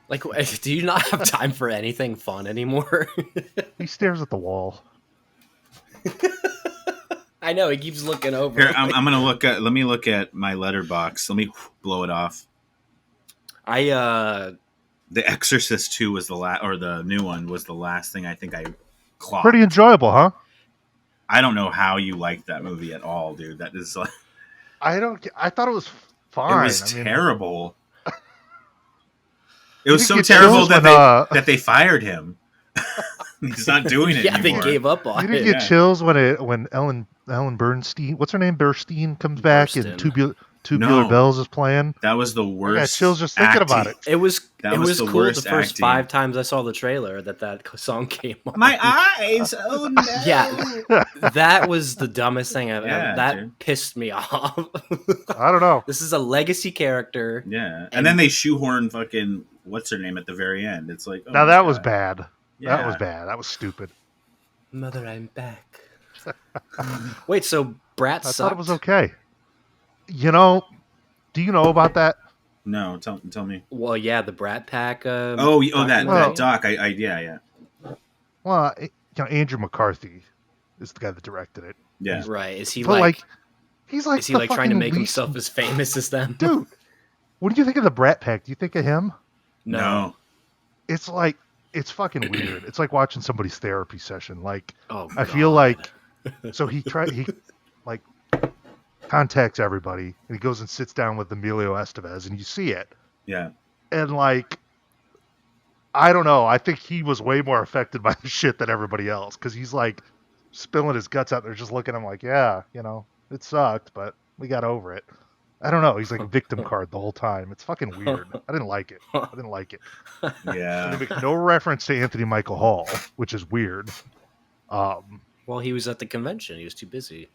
Like, do you not have time for anything fun anymore? He stares at the wall. I know he keeps looking over. Here, I'm gonna look at. Let me look at my letterbox. Let me blow it off. I The Exorcist 2 was the last, or the new one was the last thing I think I clocked. Pretty enjoyable, huh? I don't know how you liked that movie at all, dude. That is like, I thought it was fine. it was I mean, terrible. It You was didn't so get terrible chills that when, that they fired him. He's not doing it yeah, anymore. they gave up on You didn't it. get Yeah. chills when Ellen Bernstein, what's her name, Bernstein comes back and Burstyn. Tubular No. Bells is playing. That was the I got worst. chills just thinking about acting. it. It was That it was was the cool worst the first acting. 5 times I saw the trailer that song came on. My eyes. Oh no. Yeah. That was the dumbest thing I've Yeah, ever. That dude. pissed me off. I don't know. This is a legacy character. Yeah. And And- then they shoehorn fucking what's her name at the very end. It's like, oh Now my that was God. bad. Yeah. That was bad. That was stupid. Mother, I'm back. Wait, so Brat I sucked? thought it was okay. You know, do you know about that? No, tell me. Well, yeah, the Brat Pack. That documentary. doc. Yeah. Well, Andrew McCarthy is the guy that directed it. Yeah. Right. Is he But like he's like is he the like trying to fucking make least- himself as famous as them? dude. What do you think of the Brat Pack? Do you think of him? No. It's like it's fucking weird. It's like watching somebody's therapy session. Like Oh, I feel God. like so he like contacts everybody and he goes and sits down with Emilio Estevez and you see it. Yeah. And like I don't know. I think he was way more affected by the shit than everybody else because he's like spilling his guts out there, just looking at him like, yeah, it sucked, but we got over it. I don't know. He's like a victim card the whole time. It's fucking weird. I didn't like it. And Yeah. they make no reference to Anthony Michael Hall, which is weird. Well, he was at the convention. He was too busy.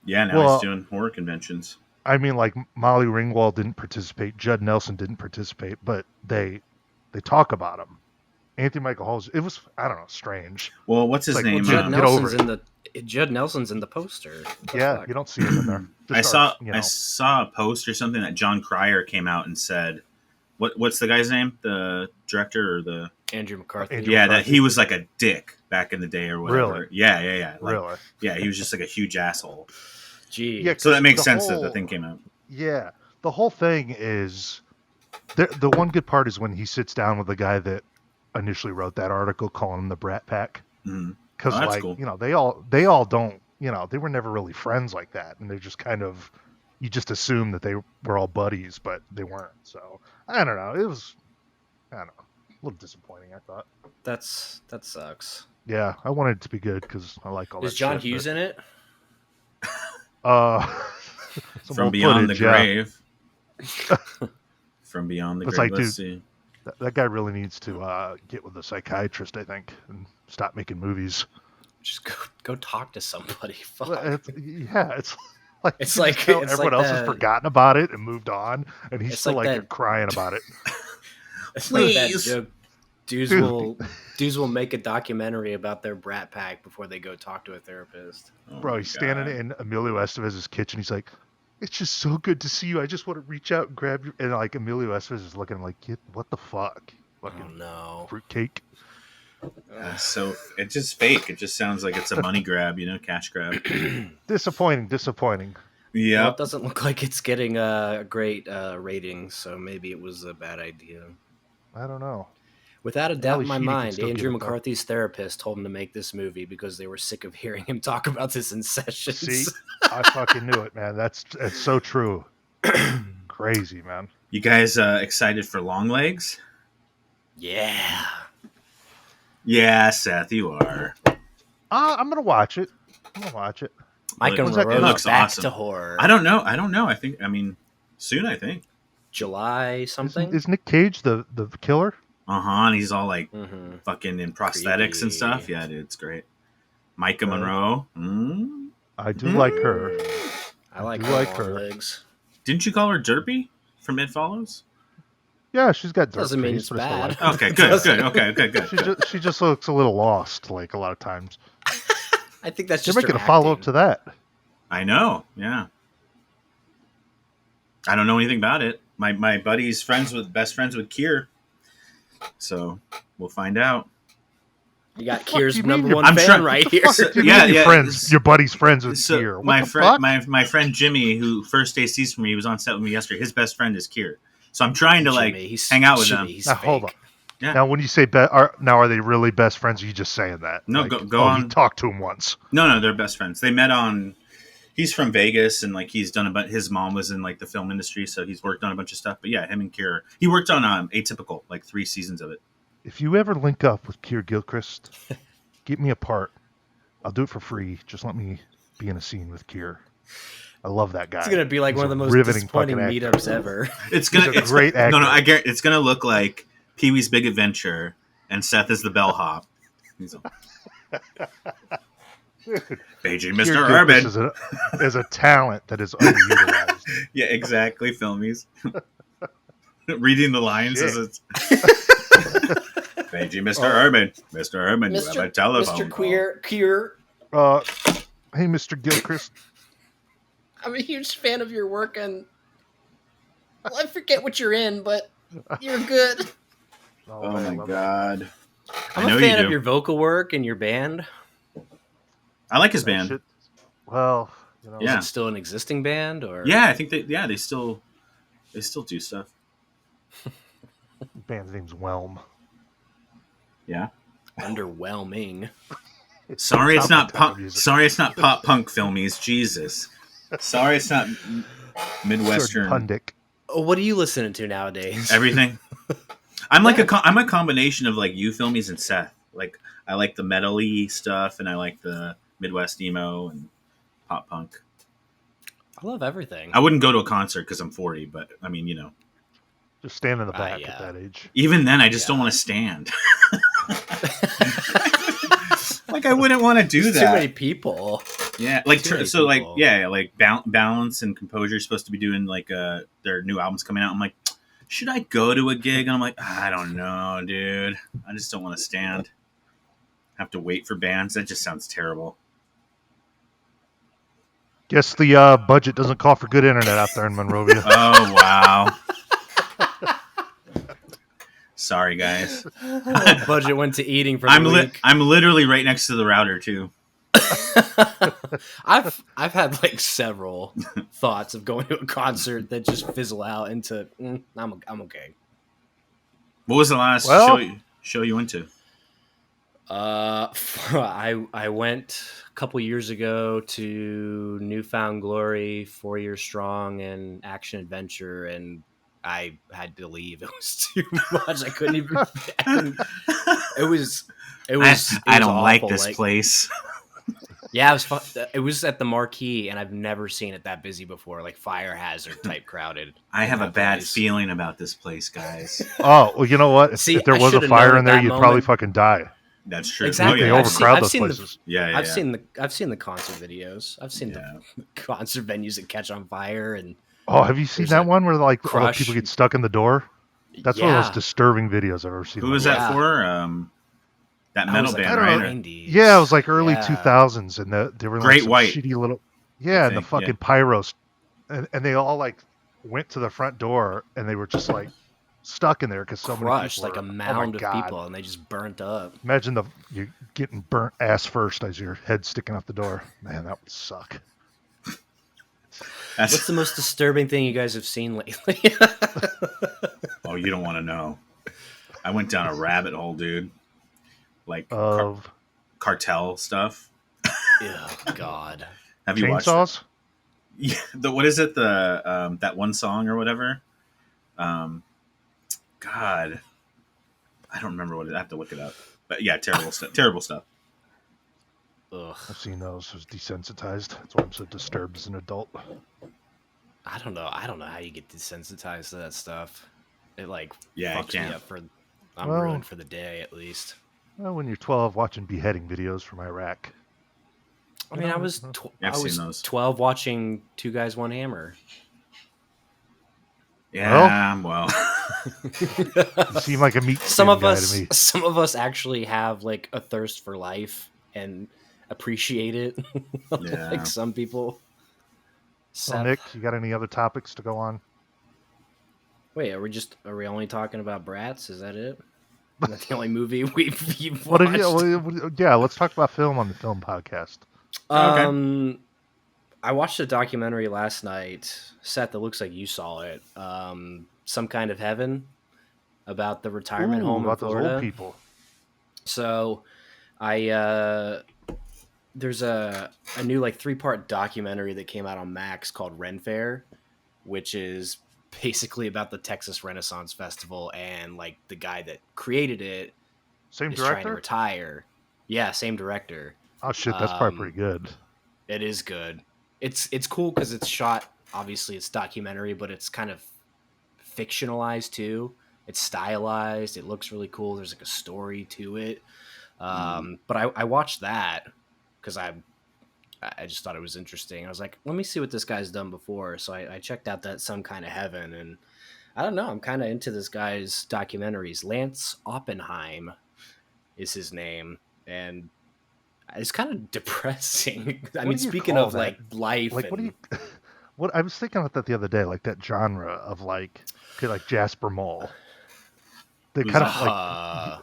Yeah. Now Well, he's doing horror conventions. I mean, like Molly Ringwald didn't participate, Judd Nelson didn't participate, but they talk about him. Anthony Michael Hall's. It was I don't know, strange. Well, what's his Like, name? well, get over Judd Nelson's in the poster. What the Yeah, fuck? you don't see him in there. I Just saw our, I saw a post or something that John Cryer came out and said, what's the guy's name? The director or the Andrew McCarthy. Andrew yeah, McCarthy. that he was like a dick back in the day or whatever. Really? Yeah. Like, really. yeah, he was just like a huge asshole. Gee. Yeah, So that makes the sense that whole- the thing came out. Yeah, the whole thing is the one good part is when he sits down with the guy that initially wrote that article calling him the Brat Pack, Mhm. because Oh, that's like cool. they all don't they were never really friends like that, and they're just kind of you just assume that they were all buddies, but they weren't. So I don't know. It was I don't know a little disappointing. I thought. That sucks. Yeah, I wanted it to be good because I like all Is that. John shit, Hughes in it? some From old Beyond footage, the yeah. Grave. From Beyond the It's Grave. like, Let's dude, see. That guy really needs to get with a psychiatrist, I think, and stop making movies. Just go talk to somebody. Fuck. Well, it's like It's you like- just tell it's everyone like else has that- forgotten about it and moved on, and he's It's still like like that- you're crying about it. It's like that Please. joke. Dudes Dude. will make a documentary about their Brat Pack before they go talk to a therapist. Oh Bro, my he's standing God. in Emilio Estevez's kitchen. He's like, "It's just so good to see you. I just want to reach out and grab you." And like Emilio Estevez is looking at him like, "What the fuck? Oh Fucking no. fruitcake." So it's just fake. It just sounds like it's a money grab, cash grab. Disappointing. Well, Yeah. it doesn't look like it's getting a great rating, so maybe it was a bad idea. I don't know. Without a doubt Ali in my Sheedy can mind, still Andrew get it, though. McCarthy's therapist told him to make this movie because they were sick of hearing him talk about this in sessions. See, I fucking knew it, man. That's so true. Crazy, man. You guys excited for Long Legs? Yeah. Yeah, Seth, you are. I'm gonna watch it. Mike and When's that Rose come out? Looks back awesome. to horror. I don't know. I mean, soon, I think. July something? Is Nick Cage the killer? And he's all like Mhm. fucking in prosthetics and stuff. Creepy. Yeah, dude, it's great. Micah Monroe. Mm? I do like her. I like do her like long her. legs. Didn't you call her Derpy from It Follows? Yeah, she's got dirt Doesn't mean face, it's but I still bad. like her. Okay, good. Okay, good. She just looks a little lost, like a lot of times. I think that's They're just making her a follow up acting. to that. I know. Yeah. I don't know anything about it. My buddy's best friends with Kier. So we'll find out. You got fuck Kier's do you mean number you're- one I'm fan trying- right What the here. fuck do you Yeah, mean yeah, friends? Your buddy's friends with So Kier. What my the friend, fuck? my friend Jimmy, who first day sees for me, he was on set with me yesterday. His best friend is Kier. So I'm trying to Jimmy, he's- hang out with Jimmy, them. He's Now, fake. hold on. Yeah. Now, when you say are they really best friends? Or are you just saying that? No, Like, go You on. talked to him once. No, they're best friends. They met on. He's from Vegas, and like he's done his mom was in like the film industry, so he's worked on a bunch of stuff. But yeah, him and Kier, he worked on Atypical, like 3 seasons of it. If you ever link up with Kier Gilchrist, get me a part. I'll do it for free. Just let me be in a scene with Kier. I love that guy. It's gonna be like He's one of a the most riveting disappointing fucking actor. meetups ever. It's gonna He's a great No, actor. I guarantee it's gonna look like Pee Wee's Big Adventure, and Seth is the bellhop. He's like, Paging Kier Mr. Gilchrist Urban. is a talent that is underutilized. Yeah, exactly. Filmies. Reading the lines as it's. Paging Mr. Urban. Mr. Urban, you have a telephone call. Kier. Hey, Mr. Gilchrist. I'm a huge fan of your work, and well, I forget what you're in, but you're good. Oh man, I my love god. I'm I know a you fan do. of your vocal work and your band. I like his That band. shit- well, Is Yeah. it still an existing band or? Yeah, I think they still do stuff. band's name's Whelm. Yeah. Underwhelming. Sorry, it's not my not type of punk. music. Sorry, it's not pop punk filmies. Jesus. Sorry, it's not Midwestern. Pundic. Oh, what are you listening to nowadays? Everything. I'm like I'm a combination of like you filmies and Seth. Like I like the metal-y stuff, and I like the Midwest emo and pop punk. I love everything. I wouldn't go to a concert because I'm 40, but I mean, Just stand in the back yeah. at that age. even then, I just don't want to stand. Like I wouldn't want to do There's that. Too many people. Yeah, like Too many so, like people. yeah, like Balance and Composure are supposed to be doing like their new albums coming out. I'm like, should I go to a gig? And I'm like, I don't know, dude. I just don't want to stand. Have to wait for bands. That just sounds terrible. Guess the budget doesn't call for good internet out there in Monrovia. Oh wow. Sorry, guys. Budget went to eating for the week. I'm literally right next to the router too. I've had like several thoughts of going to a concert that just fizzle out into I'm okay. What was the last show you went to? I went a couple years ago to Newfound Glory, 4 Years Strong, and Action Adventure, and I had to leave. It was too much. I couldn't even. It was. I don't awful. like this place. Yeah, it was fun. It was at the Marquee, and I've never seen it that busy before. Like Fire Hazard type crowded. I have a bad place. feeling about this place, guys. Oh, well, you know what? See, if there I was a should've fire known in there, at you'd that probably moment. fucking die. That's true. Exactly. They Oh, yeah. overcrowd I've those seen the- places. Yeah, I've seen the concert videos. I've seen Yeah. the concert venues that catch on fire, and Oh, have you seen There's that a one where like all the crush. people get stuck in the door? That's one of the most disturbing videos I've ever seen. Who in my was life. that for? That metal was like band, I don't right? know. know. 90s. Yeah, it was like early Yeah. 2000s, and they were like Great some White, shitty little. I Yeah, and the think, fucking yeah. pyros, and they all like went to the front door, and they were just like stuck in there because so many crushed people like a were, mound oh of my God. people, and they just burnt up. Imagine you getting burnt ass first as your head sticking out the door. Man, that would suck. What's the most disturbing thing you guys have seen lately? Oh, you don't want to know. I went down a rabbit hole, dude. Like Of cartel stuff. Oh God. Have you watched? That? chainsaws. Yeah. What is it? The that one song or whatever. God, I don't remember what it. I have to look it up. But yeah, terrible stuff. Terrible stuff. Ugh. I've seen those. I was desensitized. That's why I'm so disturbed as an adult. I don't know how you get desensitized to that stuff. It like Yeah, I fucks me can't. up for. I'm Well- ruined for the day at least. Well, when you're 12, watching beheading videos from Iraq. I mean, I was Yeah, I've I was seen those. 12 watching Two Guys One Hammer. Yeah. Well. You seem like a meat some skin of guy us to me. some of us actually have like a thirst for life and appreciate it. Yeah. Like some people. Well, Seth- Nick, you got any other topics to go on? Wait, are we only talking about Bratz? Is that it? Is that the only movie you've What watched? have you? Yeah, let's talk about film on the film podcast. Okay. I watched a documentary last night. Seth, it looks like you saw it. Some Kind of Heaven, about the retirement Ooh, home in about those Florida. old people. So, there's a new like 3-part documentary that came out on Max called Ren Fair, which is basically about the Texas Renaissance Festival, and like the guy that created it Same is trying to director? retire. Yeah, same director. Oh shit, that's probably pretty good. It is good. It's cool because it's shot. Obviously, it's documentary, but it's kind of fictionalized too. It's stylized. It looks really cool. There's like a story to it. But I watched that because I just thought it was interesting. I was like, let me see what this guy's done before. So I checked out that Some Kind of Heaven, and I don't know. I'm kind of into this guy's documentaries. Lance Oppenheim is his name, and it's kind of depressing. I What mean, do you speaking call of that? like life, Like, what do and- you? What I was thinking about that the other day, like that genre of like Jasper Mall. They Who's kind of that? like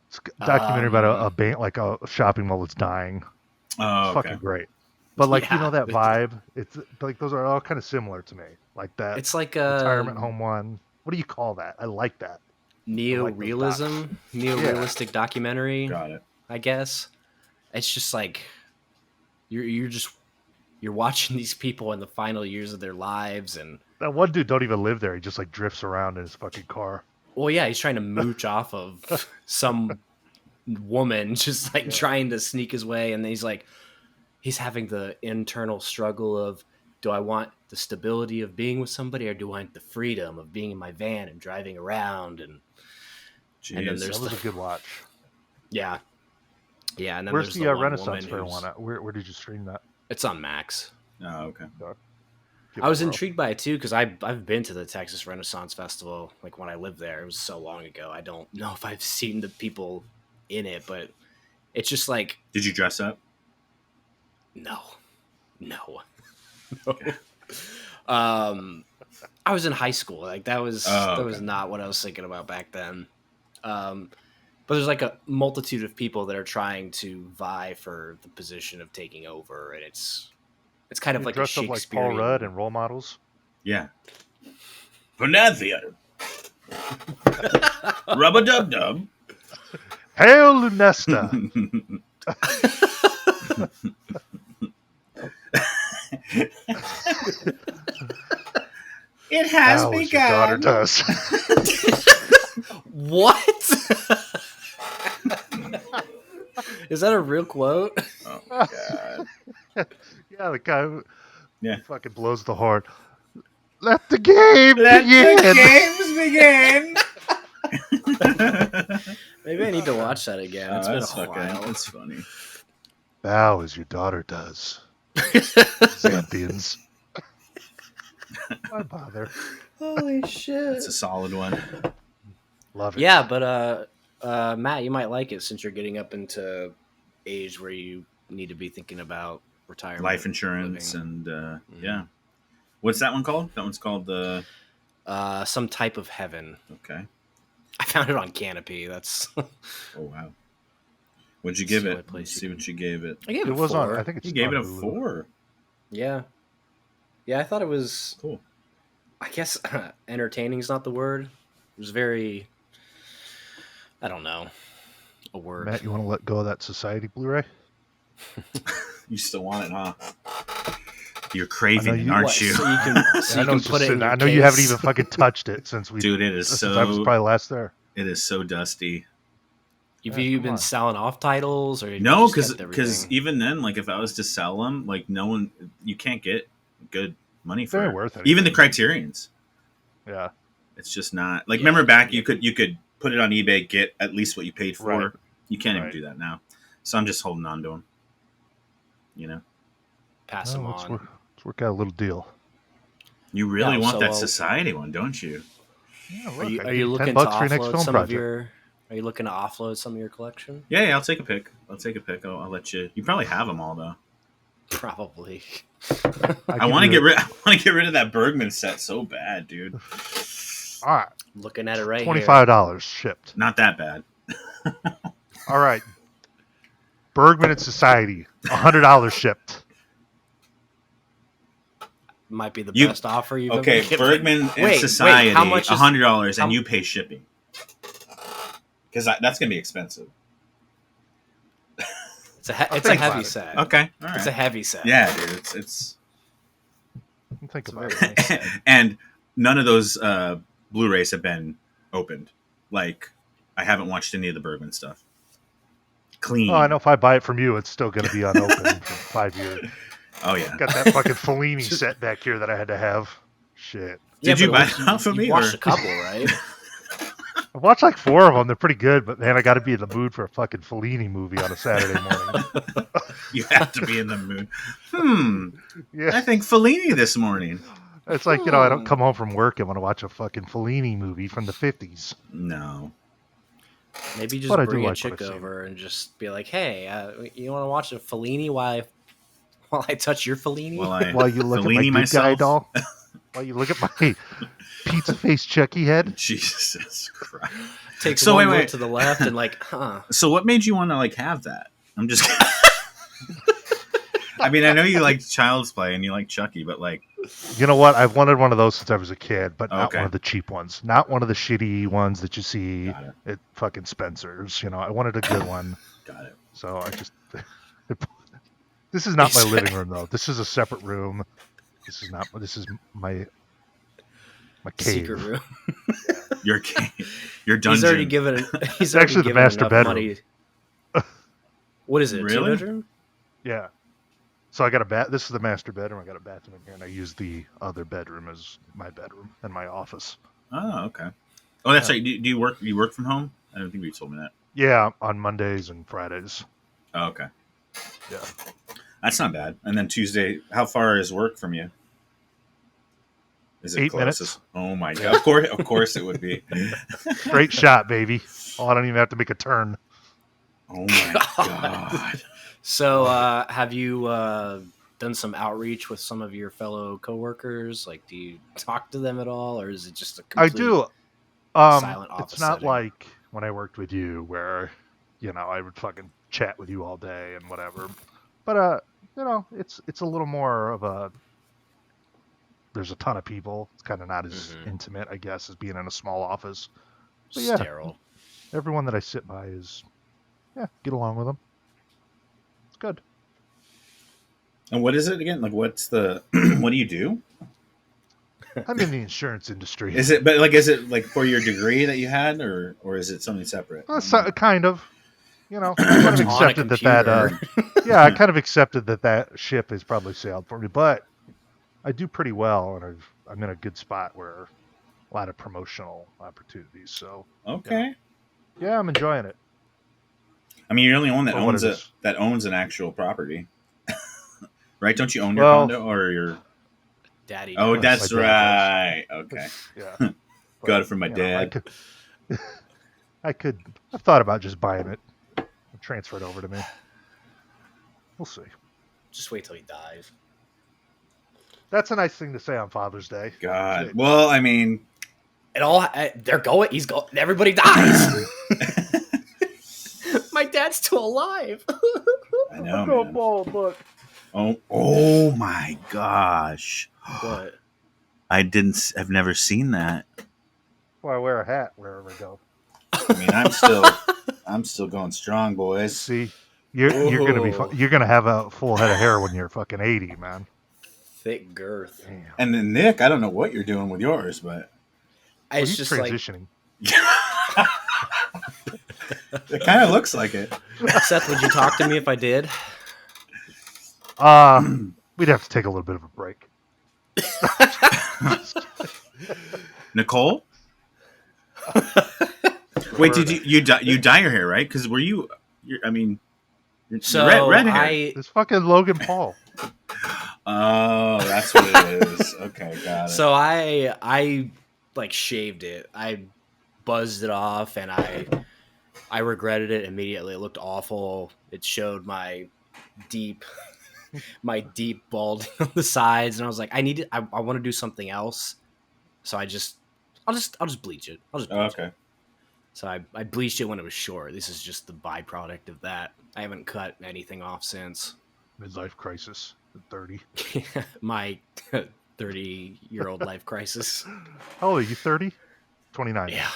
it's a documentary about a band, like a shopping mall that's dying. Oh, It's okay. fucking great. But like you Yeah. know that vibe, it's like those are all kind of similar to me. Like that It's like retirement a home one. What do you call that? I like that. I like those neo-realism, docs. neo-realistic documentary, Got it. I guess. It's just like you're watching these people in the final years of their lives, and That one dude don't even live there. He just like drifts around in his fucking car. well, yeah, he's trying to mooch off of some woman, just like Yeah. trying to sneak his way, and he's having the internal struggle of, do I want the stability of being with somebody, or do I want the freedom of being in my van and driving around? And then Jeez. there's That was a good watch. yeah, and then Where's there's the the one Renaissance woman Fair who's one at? Where did you stream that? it's on Max. Oh, okay. Give I it was a whirl. intrigued by it too because I've been to the Texas Renaissance Festival like when I lived there. It was so long ago. I don't know if I've seen the people in it, but it's just like Did you dress up? no. I was in high school. Like that was not what I was thinking about back then. But there's like a multitude of people that are trying to vie for the position of taking over, and it's kind of You like a dressed up like Shakespearean. Paul Rudd and role models. Yeah. Panethia. Rubba dub dub. Hail Lunesta! It has How is your daughter does. What? Is that a real quote? Oh my god. Yeah, the guy who Yeah. fucking blows the horn. Let the game begin! games begin. Maybe I need to watch that again. It's been that's a while. That's funny. Bow as your daughter does. Xanthians. Why bother? Holy shit. That's a solid one. Love it. Yeah, but Matt, you might like it since you're getting up into age where you need to be thinking about retirement, Life insurance, living. and yeah. What's that one called? That one's called the. Some type of heaven. Okay. I found it on Canopy. That's Oh wow. What'd you give It's the it? only place Let's you see can- what you gave it. I gave it It was 4. on. I think it's. You gave on it a Hulu. 4. Yeah, I thought it was. Cool. I guess entertaining is not the word. It was very. I don't know. A word. Matt, you want to let go of that Society Blu-ray? You still want it, huh? You're craving it, you- aren't What, you? So you can, I know put it's it just in sitting- your I know you haven't case. even fucking touched it since we. Dude, it is since the time it was so. probably last there. It is so dusty. Have Yeah, you come been on. selling off titles, or No, because because even then, like if I was to sell them, like no one, you can't get good money for They're it. worth it. Even the Criterions, Yeah. it's just not like. Yeah. Remember back, you could put it on eBay, get at least what you paid for. Right. You can't Right. even do that now. So I'm just holding on to them. You know, pass them let's on. work out a little deal. you really Yeah, want so, that Society one, don't you? Yeah, Are look, you, I are gave you $10 looking to for your next offload film some of project. your? Are you looking to offload some of your collection? Yeah, I'll take a pic. I'll let you. You probably have them all though. Probably. I want to get rid. I want to get rid of that Bergman set so bad, dude. All right, Looking at it right $25 shipped. Not that bad. All right, Bergman and Society, $100 shipped. Might be the You- best offer you've Okay, ever given. Bergman and Wait, Society, how much is- $100, how- and you pay shipping. Because that's gonna be expensive. It's a I'll it's a think heavy about it. set. Okay, all right. It's a heavy set. Yeah, dude, it's Think It's a about very it. nice set. and none of those Blu-rays have been opened. Like, I haven't watched any of the Bergman stuff. Clean. Oh, I know if I buy it from you, it's still going to be unopened for 5 years. Oh yeah. Got that fucking Fellini set back here that I had to have. Shit. Did you but buy like, it off of me, You watched or- a couple, right? I watched like 4 of them. They're pretty good, but man, I got to be in the mood for a fucking Fellini movie on a Saturday morning. You have to be in the mood. Yeah. I think Fellini this morning. It's like, I don't come home from work and want to watch a fucking Fellini movie from the 50s. No. Maybe just But I do bring a like what chick I've seen. over and just be like, "Hey, you want to watch a Fellini while I touch your Fellini?" While you look at my Fellini good myself. guy doll. While you look at my pizza face Chucky head. Jesus Christ. Takes So one wait. look to the left and like, huh? So what made you want to like have that? I'm just I mean, I know you like Child's Play and you like Chucky, but like, You know what? I've wanted one of those since I was a kid, but not Okay. one of the cheap ones. Not one of the shitty ones that you see got it, at fucking Spencer's. I wanted a good one. got it. So I just. This is not my living room, though. This is a separate room. This is not. This is my cave. Secret room. Your cave, your dungeon. He's already given. He's already actually the given master enough bedroom. money. What is it? Really? 2-bedroom? Yeah. So I got a bath. This is the master bedroom. I got a bathroom in here, and I use the other bedroom as my bedroom and my office. Oh, okay. Oh, that's Yeah. right. Do you work? You work from home? I don't think you told me that. Yeah, on Mondays and Fridays. Oh, okay. Yeah. That's not bad. And then Tuesday, how far is work from you? Is it 8 minutes. closest? Oh my god! Of course, it would be. Straight shot, baby. Oh, I don't even have to make a turn. Oh my god! So, have you done some outreach with some of your fellow coworkers? Like, do you talk to them at all, or is it just a I complete do. silent office It's not setting? like when I worked with you, where I would fucking chat with you all day and whatever. But it's a little more of a. There's a ton of people. It's kind of not as intimate, I guess, as being in a small office. But yeah, Sterile. everyone that I sit by is, get along with them. It's good. And what is it again? Like, what's the? What do you do? I'm in the insurance industry. Is it? But like, is it like for your degree that you had, or is it something separate? Kind of. I kind of accepted that. Yeah, I kind of accepted that ship has probably sailed for me, but I do pretty well, and I'm in a good spot where a lot of promotional opportunities. So Okay. yeah, I'm enjoying it. I mean, you're the only one that For what owns it it is. that owns an actual property, right? Don't you own your Well, condo or your? Daddy. Oh, does. that's My dad right. Okay. Yeah. Got it from my I dad. I've thought about just buying it and transfer it over to me. We'll see. Just wait till he dies. That's a nice thing to say on Father's Day. God. Shit. Well, I mean, It all. They're going. He's going. Everybody dies. My dad's still alive. I know, I'm going man. bald, look. Oh my gosh! What? I've never seen that. Well, I wear a hat wherever I go. I mean, I'm still going strong, boys. See, you're gonna be Whoa. you're gonna have a full head of hair when you're fucking 80, man. Thick girth. Damn. And then Nick, I don't know what you're doing with yours, but It's he's just like transitioning. it kind of looks like it. Seth. Would you talk to me if I did? We'd have to take a little bit of a break. Nicole, wait, did you dye your hair, right? Because you're So red hair. It's fucking Logan Paul. Oh, that's what it is. Okay, got it. So I like shaved it. I buzzed it off, and I regretted it immediately. It looked awful. It showed my deep balding on the sides, and I was like, I want to do something else. So I'll just bleach it. I'll just bleach it. Okay. So I bleached it when it was short. This is just the byproduct of that. I haven't cut anything off since. Midlife crisis at 30. My 30-year-old life crisis. How old are you? 30? 29. Yeah.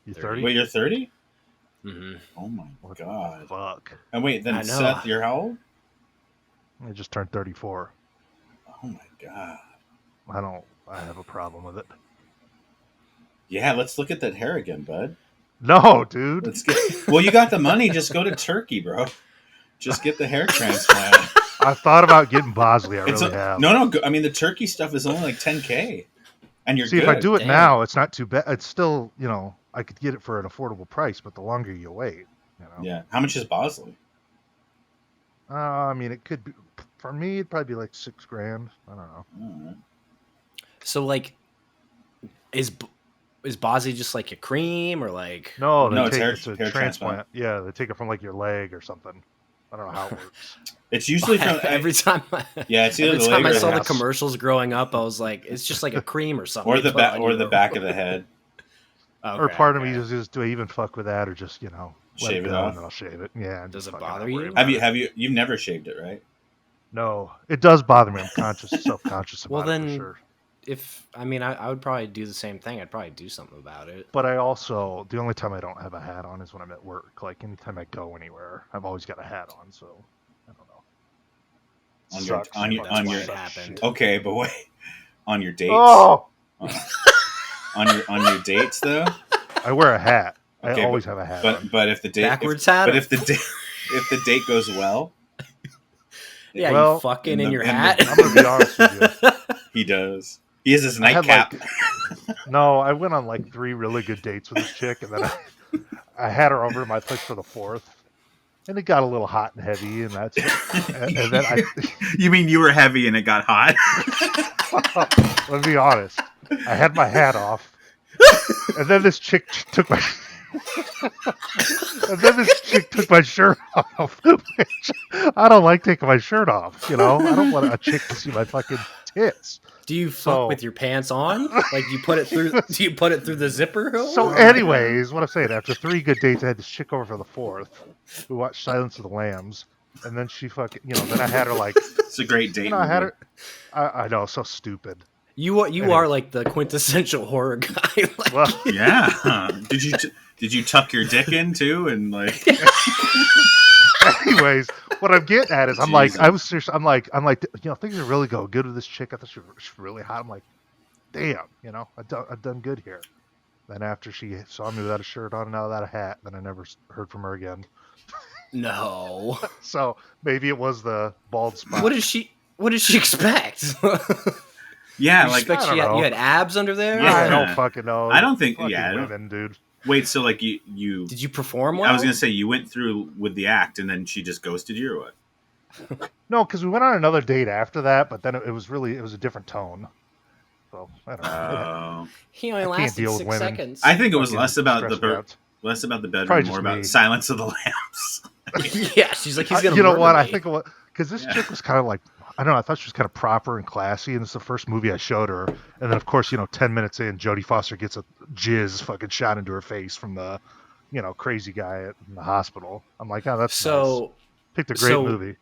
You 30. 30? Wait, you're 30? Mm-hmm. Oh my What god. the fuck. And wait, then I know. Seth, you're how old? I just turned 34. Oh my god. I have a problem with it. Yeah, let's look at that hair again, bud. No, dude. Let's get. Well, you got the money. Just go to Turkey, bro. Just get the hair transplant. I thought about getting Bosley. I It's really have. no. I mean, the Turkey stuff is only like $10K, and you're See, good. if I do it Damn. now, it's not too bad. It's still, I could get it for an affordable price, but the longer you wait, Yeah. How much is Bosley? I mean, it could be, for me, it'd probably be like $6,000. I don't know. All right. So like, is Bosley just like a cream or like? No, No, it's it's a hair transplant. Yeah, they take it from like your leg or something. I don't know how it works. It's usually from every time. Yeah, it's either Every the time leg I or saw the the house. commercials growing up, I was like, it's just like a cream or something. or they the put back on or you. the back of the head. Okay, Or part of me okay. is just, do I even fuck with that or just, let Shave it go off? and then I'll shave it. Yeah. I'm Does just it fucking bother not worried you? about it. You've never shaved it, right? No, it does bother me. I'm self-conscious about Well, it for then, sure. I would probably do the same thing. I'd probably do something about it. But I also, the only time I don't have a hat on is when I'm at work. Like anytime I go anywhere, I've always got a hat on. So I don't know. On Sucks. That's why it Sucks happened. shit. Okay, but wait. On your dates? Oh, On your dates though? I wear a hat. Okay, I always have a hat on. But if the date Backwards hat. if the date goes well, Yeah, Well, you fucking in your in the- hat. I'm gonna be honest with you. he does. He has his I had nightcap. No, I went on like 3 really good dates with this chick, and then I had her over to my place for the 4th, and it got a little hot and heavy, and that's and then You mean you were heavy and it got hot? let me be honest, I had my hat off, and then this chick took my shirt off. Which I don't like taking my shirt off. You know, I don't want a chick to see my fucking tits. Do you fuck with your pants on? Like you put it through? Do you put it through the zipper hole? So, anyways, what I'm saying, after 3 good dates, I had this chick over for the 4th. We watched Silence of the Lambs, and then she fucking, then I had her like, It's a great date. I had her. I know, so stupid. You are like the quintessential horror guy. Like, Well, Yeah. Did you tuck your dick in too and like? anyways, what I'm getting at is, I'm like, I was serious. I'm like, things are really going good with this chick. I thought she was really hot. I'm like, damn, I've done good here. Then after she saw me without a shirt on and out without a hat, then I never heard from her again. no. So maybe it was the bald spot. What did she expect? Yeah, You like expect I don't know. you had abs under there? Yeah. I don't fucking know. I don't think. Fucking Yeah. I don't- women, dude. Wait. So like you. Did you perform well? I was gonna say you went through with the act and then she just ghosted you or what? No, because we went on another date after that, but then it was a different tone. So I don't know. He only I can't lasted deal with 6 women. seconds. I think it was Fucking less about stressed the out. bedroom, Probably more just about me. Silence of the Lambs. Yeah, she's like, he's gonna. You know murder what? me. I think because this chick was kind of like, I don't know. I thought she was kind of proper and classy, and it's the first movie I showed her. And then, of course, 10 minutes in, Jodie Foster gets a jizz fucking shot into her face from the, crazy guy in the hospital. I'm like, oh, that's nice. Picked a great movie.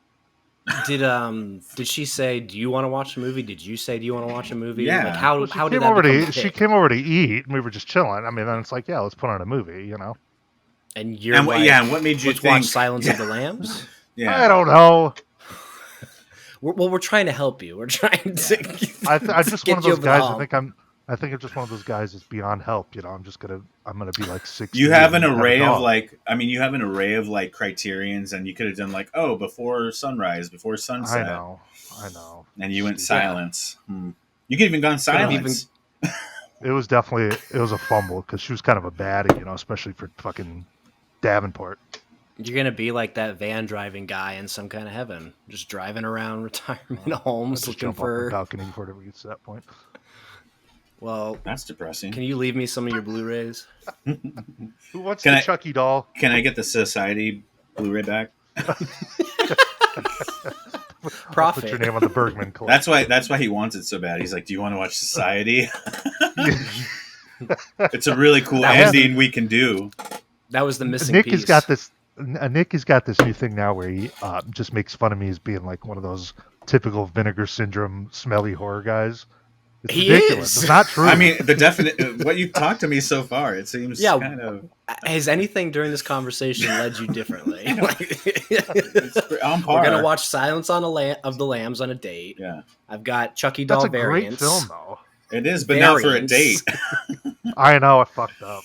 Did she say, "Do you want to watch a movie?" Did you say, "Do you want to watch a movie?" Yeah. Like how Well, how did that become a She pick? came over to eat, and we were just chilling. I mean, then it's like, yeah, let's put on a movie. And you're And like, and what made you let's think? watch Silence of the Lambs? Yeah. I don't know. We're trying to help you. We're trying to. I'm just one get of you those over the guys. hump. I think I'm just one of those guys that's beyond help. I'm gonna be like 60. You have an and array a of dog. you have an array of like criterions, and you could have done like, oh, before sunrise, before sunset. I know. And you went Yeah. silence. You could have even gone silence. It was a fumble because she was kind of a baddie, especially for fucking Davenport. You're gonna be like that van driving guy in Some Kind of Heaven, just driving around retirement homes Just looking jump off the for. balcony before it ever gets to that point. Well, That's depressing. can you leave me some of your Blu-rays? Who wants Can the I- Chucky doll? Can I get the Society Blu-ray back? Profit. Put your name on the Bergman collection. That's why he wants it so bad. He's like, do you want to watch Society? It's a really cool That was ending we can do. That was the missing Nick piece. has got this. Nick has got this new thing now where he just makes fun of me as being like one of those typical vinegar syndrome, smelly horror guys. It's He ridiculous. is. It's not true. I mean, the definite what you've talked to me so far, it seems Yeah. kind of. Has anything during this conversation led you differently? It's on par. We're gonna watch Silence of the Lambs on a date. Yeah, I've got Chucky doll that's a variants. great film, though. it is, but not for a date. Variants. I know I fucked up.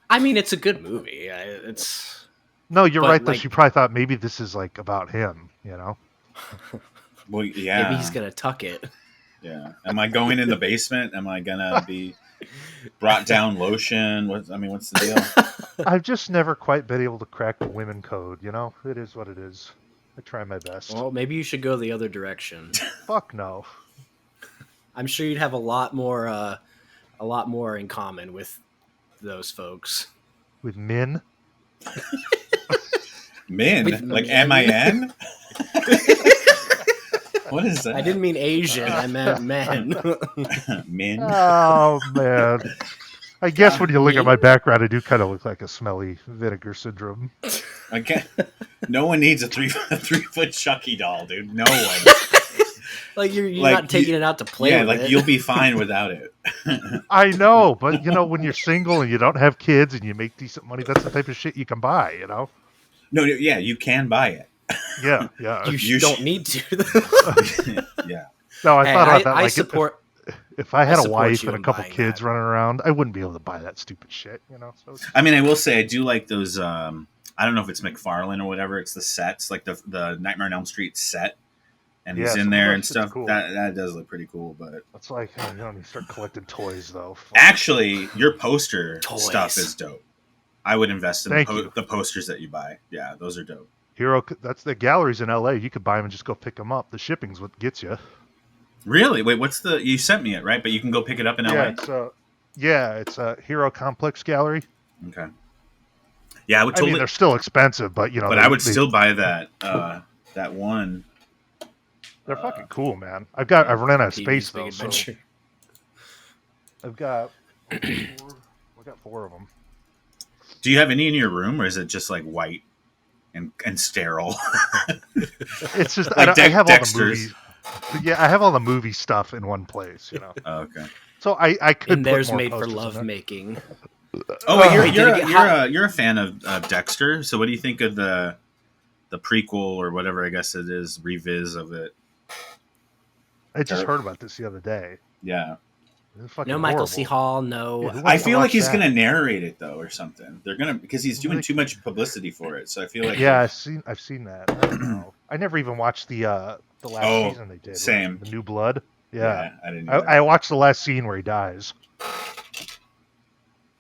I mean, it's a good movie. It's No, you're But, right. Though like- she probably thought maybe this is like about him. Well, yeah. maybe he's gonna tuck it. Yeah. Am I going in the basement? Am I gonna be brought down lotion? What's the deal? I've just never quite been able to crack the women code. It is what it is. I try my best. Well, maybe you should go the other direction. Fuck no. I'm sure you'd have a lot more in common with those folks. With men. Min? With Like men. MIN? What is that? I didn't mean Asian. I meant men. Min? Oh man. I guess when you look at my background, I do kind of look like a smelly vinegar syndrome. I can't. No one needs a 3 foot Chucky doll, dude. No one. Like you're Like, not taking it out to play Yeah, with like it. you'll be fine without it. I know, but when you're single and you don't have kids and you make decent money, that's the type of shit you can buy. No, yeah, you can buy it. Yeah, yeah. You don't need to. Yeah. No, I Hey, thought about that. I Like, support. if I had a support wife you and a in couple buying kids that. running around, I wouldn't be able to buy that stupid shit. So I mean, I will say I do like those. I don't know if it's McFarlane or whatever. It's the sets, like the Nightmare on Elm Street set, and yeah, he's in some of there that and shit's stuff. cool. That does look pretty cool. But It's like you start collecting toys though. Fuck. actually, your poster Toys. stuff is dope. I would invest in Thank you. the posters that you buy. Yeah, those are dope. That's the galleries in LA. You could buy them and just go pick them up. The shipping's what gets you. Really? Wait, what's the? You sent me it, right? But you can go pick it up in LA. It's a Hero Complex Gallery. Okay. Yeah, I would I mean, totally. they're still expensive, but But I would still buy that that one. They're fucking cool, man. I've run out of Pee-wee's space Big though, so Adventure. I've got four of them. Do you have any in your room, or is it just like white and sterile? It's just Like I have all the Dexter's. movies. Yeah, I have all the movie stuff in one place. Oh, okay. So I could And put there's more made for posters in love there. making. Oh, wait, Wait, did it get hot? you're a fan of Dexter. So what do you think of the prequel or whatever I guess it is, reviz of it? I just heard about this the other day. Yeah. It's fucking No Michael horrible. C. Hall. No. Yeah, who I wants to feel like watch he's that? gonna narrate it though, or something. They're gonna because he's doing Like- too much publicity for it. So I feel like Yeah, I've seen that. I don't know. I never even watched the last Oh, season they did. same. The New Blood. Yeah. I didn't. I watched the last scene where he dies.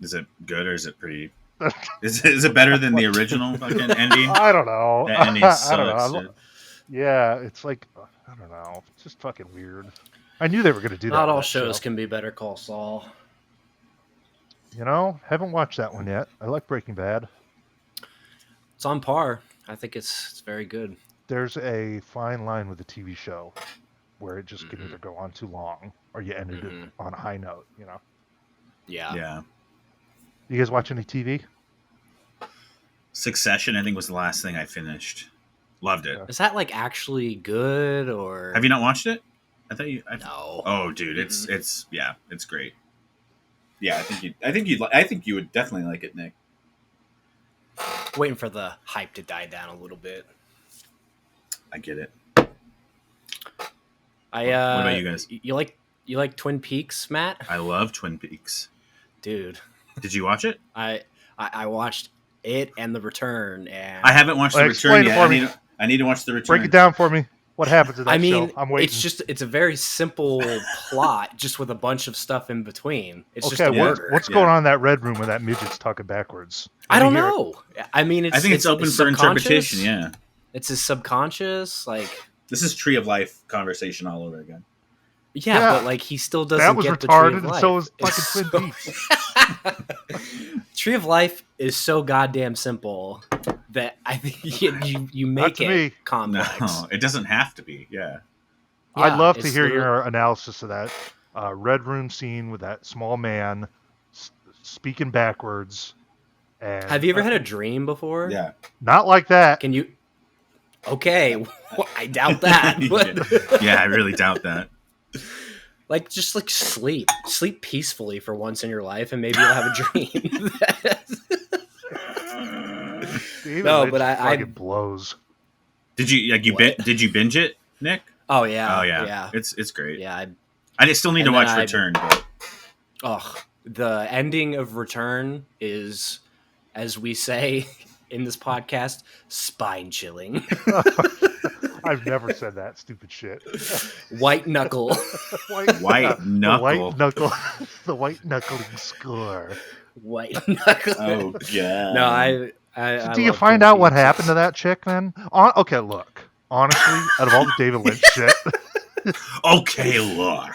Is it good or is it pretty? Is it better than the original fucking ending? I don't know. That ending I sucks. don't know. Dude. Yeah, it's like I don't know. It's just fucking weird. I knew they were going to do that. Not with all that shows show. can be Better Call Saul. Haven't watched that one yet. I like Breaking Bad. It's on par. I think it's very good. There's a fine line with the TV show where it just can Mhm. either go on too long or you ended Mhm. it on a high note. Yeah. Yeah. You guys watch any TV? Succession, I think, was the last thing I finished. Loved it. Yeah. Is that like actually good or? Have you not watched it? I thought you. No. Oh, dude, it's it's great. Yeah, I think you would definitely like it, Nick. Waiting for the hype to die down a little bit. I get it. What about you guys? You like Twin Peaks, Matt? I love Twin Peaks. Dude, Did you watch it? I watched it and The Return, and I haven't watched The Explain Return it yet. for me. I need to watch The Return. Break it down for me. What happens in that I mean, show? I'm waiting. it's a very simple plot, just with a bunch of stuff in between. It's just okay, a murder. what's going on in that red room where that midget's talking backwards? I don't Let me hear know. I mean, I think it's open for interpretation. Yeah, It's his subconscious, like this is Tree of Life conversation all over again. yeah, but like he still doesn't That was get the retarded, Tree of and Life. so was It's fucking Twin Peaks. Tree of Life is so goddamn simple that I think you make to it me. complex. No, it doesn't have to be. Yeah, I'd love to it's hear literally- your analysis of that red room scene with that small man speaking backwards. And Have you ever had a dream before? yeah. Not like that. Can you? Okay, well, I doubt that. But Yeah, I really doubt that. like, just like sleep peacefully for once in your life, and maybe you'll have a dream. David No, Lynch but I fucking blows. Did you did you binge it, Nick? oh yeah, Oh yeah, yeah, it's great. yeah. I still need to And watch then Return. But The ending of Return is, as we say in this podcast, spine chilling. I've never said that stupid shit. White knuckle. White knuckle. The white knuckling score. White knuckle. Oh god. No, I Do you love find Twin out what Peaks. happened to that chick then? Okay, look. Honestly, out of all the David Lynch shit, Okay, look.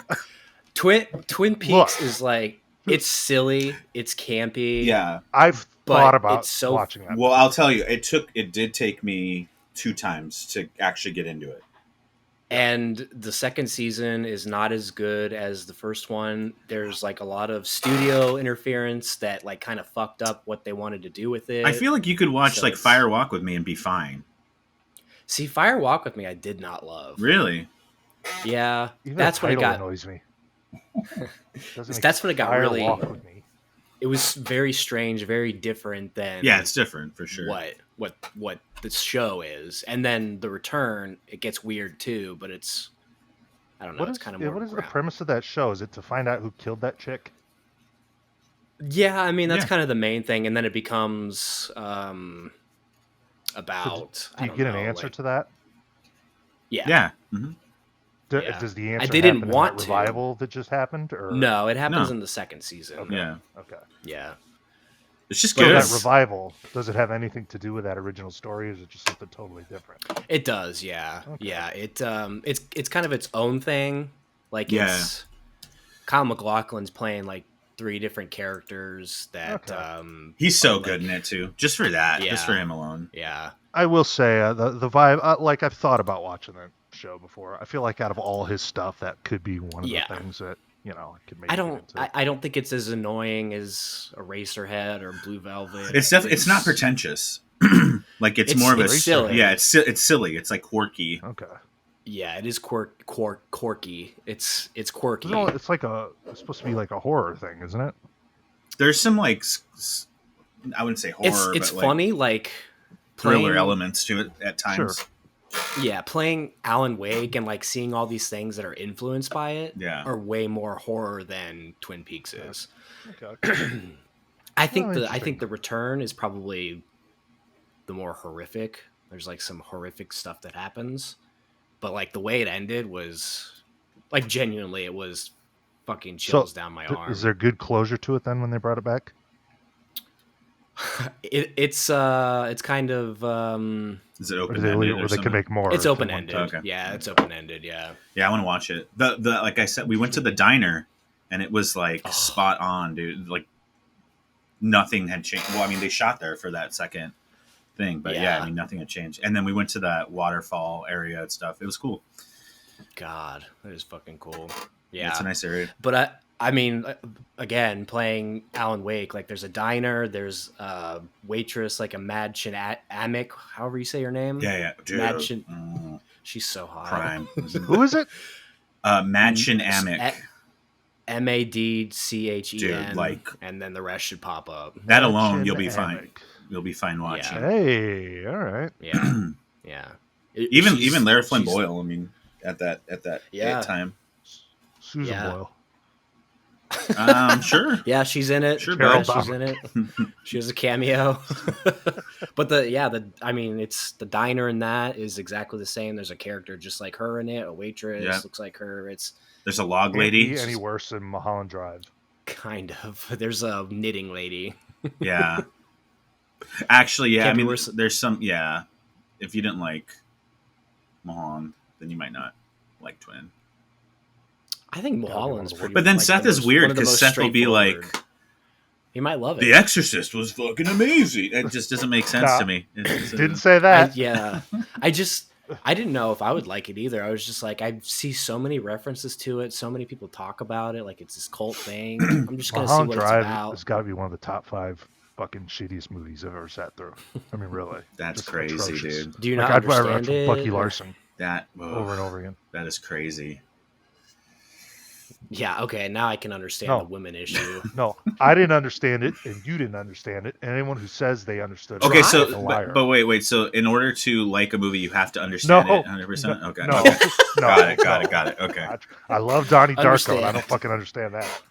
Twin Peaks Look. is like, it's silly, it's campy. Yeah. I've But thought about it's so- watching that. Well, I'll tell you, it did take me 2 times to actually get into it. And the second season is not as good as the first one. There's like a lot of studio interference that like kind of fucked up what they wanted to do with it. I feel like you could watch So like it's- Fire Walk with Me and be fine. See, Fire Walk with Me, I did not love. Really? Yeah, Even that's the when it title got. annoys me. That's when it got Fire really. Walk with me. It was very strange, very different than. Yeah, it's different for sure. What the show is, and then the return, it gets weird too. But it's. I don't know. What it's is, kind of more. what is the premise of that show? Is it to find out who killed that chick? Yeah, I mean that's Yeah. kind of the main thing, and then it becomes about. Do I you don't get an know, answer like- to that? Yeah. Yeah. Mm-hmm. Yeah. Does the answer didn't happen want in that to. revival that just happened? Or No, it happens No. in the second season. Okay. Yeah. Okay. Yeah. It's just So good. that revival, does it have anything to do with that original story, or is it just something totally different? It does, yeah. Okay. Yeah. It's kind of its own thing. Like Yeah. it's Kyle MacLachlan's playing like 3 different characters that Okay. He's so like- good in it too. Just for that. Yeah. Just for him alone. yeah. I will say the vibe. Like I've thought about watching that show before. I feel like out of all his stuff, that could be one of Yeah. the things that I could make. I it don't into. I don't think it's as annoying as Eraserhead or Blue Velvet. It's definitely it's not pretentious. Like it's more of a it's silly. Yeah, it's silly. It's like quirky. Okay. Yeah, it is quirky. It's quirky. No, it's supposed to be like a horror thing, isn't it? There's some like I wouldn't say horror, It's but funny, like thriller playing- elements to it at times. Sure. Yeah, playing Alan Wake and like seeing all these things that are influenced by it Yeah. are way more horror than Twin Peaks is. Okay. I think Oh, the interesting. Return is probably the more horrific. There's like some horrific stuff that happens, but like the way it ended was like genuinely it was fucking chills down my arm. Is there good closure to it then when they brought it back? It's kind of Is it Or open do they ended leave it or where they something? can make more? it's if they open want ended. to? Okay. Yeah, it's open ended. Yeah. Yeah, I want to watch it. The like I said, we went to the diner and it was like spot on, dude. Like nothing had changed. Well, I mean, they shot there for that second thing, but yeah, Yeah. I mean, nothing had changed. And then we went to that waterfall area and stuff. It was cool. God, that is fucking cool. Yeah, It's a nice area. But I mean, again, playing Alan Wake, like there's a diner, there's a waitress, like a Madchen Amick, however you say her name. Yeah. Dude. Madchen, she's so hot. Prime. Who is it? Madchen Amick. Madchen, Dude, like- and then the rest should pop up. That alone, Madchen you'll be fine. Amick. You'll be fine watching. Yeah. Hey, all right. Yeah, yeah. Even Lara Flynn she's- Boyle. I mean, at that Yeah. time. Susan Yeah. Boyle. Sure. Yeah, she's in it. Sure, Yeah, Carol she's in it. She has a cameo. But it's the diner in that is exactly the same. There's a character just like her in it, a waitress Yeah. looks like her. It's There's a log Can't lady. be any worse than Mulholland Drive. kind of. There's a knitting lady. Yeah. Actually, yeah. I Can't be mean, worse. there's some. Yeah. If you didn't like Mulholland, then you might not like Twin. I think Yeah, Mulholland's but pretty. But then like, Seth the is most- weird one of the because most Seth will be like, straightforward. He might love it. "The Exorcist was fucking amazing." It just doesn't make sense Nah. to me. It's, Didn't say that. I didn't know if I would like it either. I was just like, I see so many references to it. So many people talk about it. Like it's this cult thing. I'm just gonna see Mulholland what Drive it's about. has got to be one of the top 5 fucking shittiest movies I've ever sat through. I mean, really. That's Just crazy, atrocious. dude. Do you Like not I'd rather understand watch it? Bucky or- Larson That over and over again. That is crazy. Yeah. Okay. Now I can understand No. the women issue. No, I didn't understand it, and you didn't understand it, and anyone who says they understood Okay, it so is a liar. but wait. So in order to like a movie, you have to understand No. it 100%. Okay. No, Okay. no, Got it. Okay. I love Donnie Darko, and I Understand. don't fucking understand that.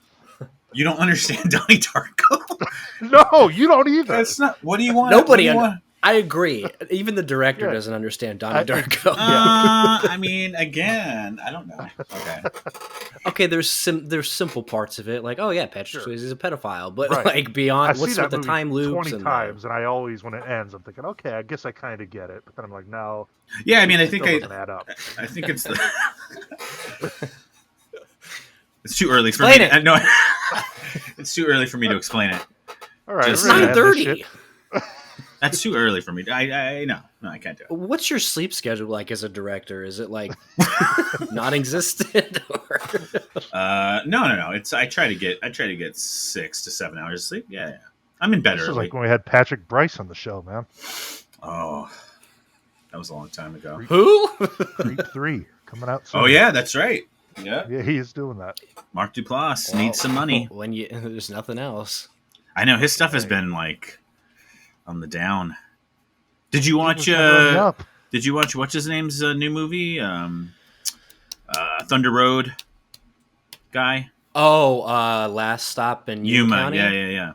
You don't understand Donnie Darko? No, you don't either. That's not. What do you want? Nobody What do you under- want? I agree. Even the director Yeah. doesn't understand Donnie I- Darko. I mean, again, I don't know. Okay. Okay, there's simple parts of it, like oh yeah, Patrick Sure. Swayze is a pedophile, but Right. like beyond I've what's seen with that the movie time loops 20 and times, and I always, when it ends, I'm thinking, okay, I guess I kind of get it. But then I'm like, no. Yeah, I mean, I it think still doesn't add up. I think it's the. It's too early for Explain me. it. No, it's too early for me to explain it. All right, Just- we're gonna end this 9:30. shit. That's too early for me. I no, I can't do it. What's your sleep schedule like as a director? Is it like non-existent? Or... No. It's I try to get 6 to 7 hours of sleep. Yeah. I'm in bed This is early. like when we had Patrick Bryce on the show, man. Oh, that was a long time ago. Who? Creep 3 coming out soon. Oh yeah, that's right. Yeah. Yeah, he is doing that. Mark Duplass needs some money. When there's nothing else. I know his stuff has been like on the down. Did you watch? Did you watch what's his name's new movie? Thunder Road guy. Oh, Last Stop in Yuma County. Yeah.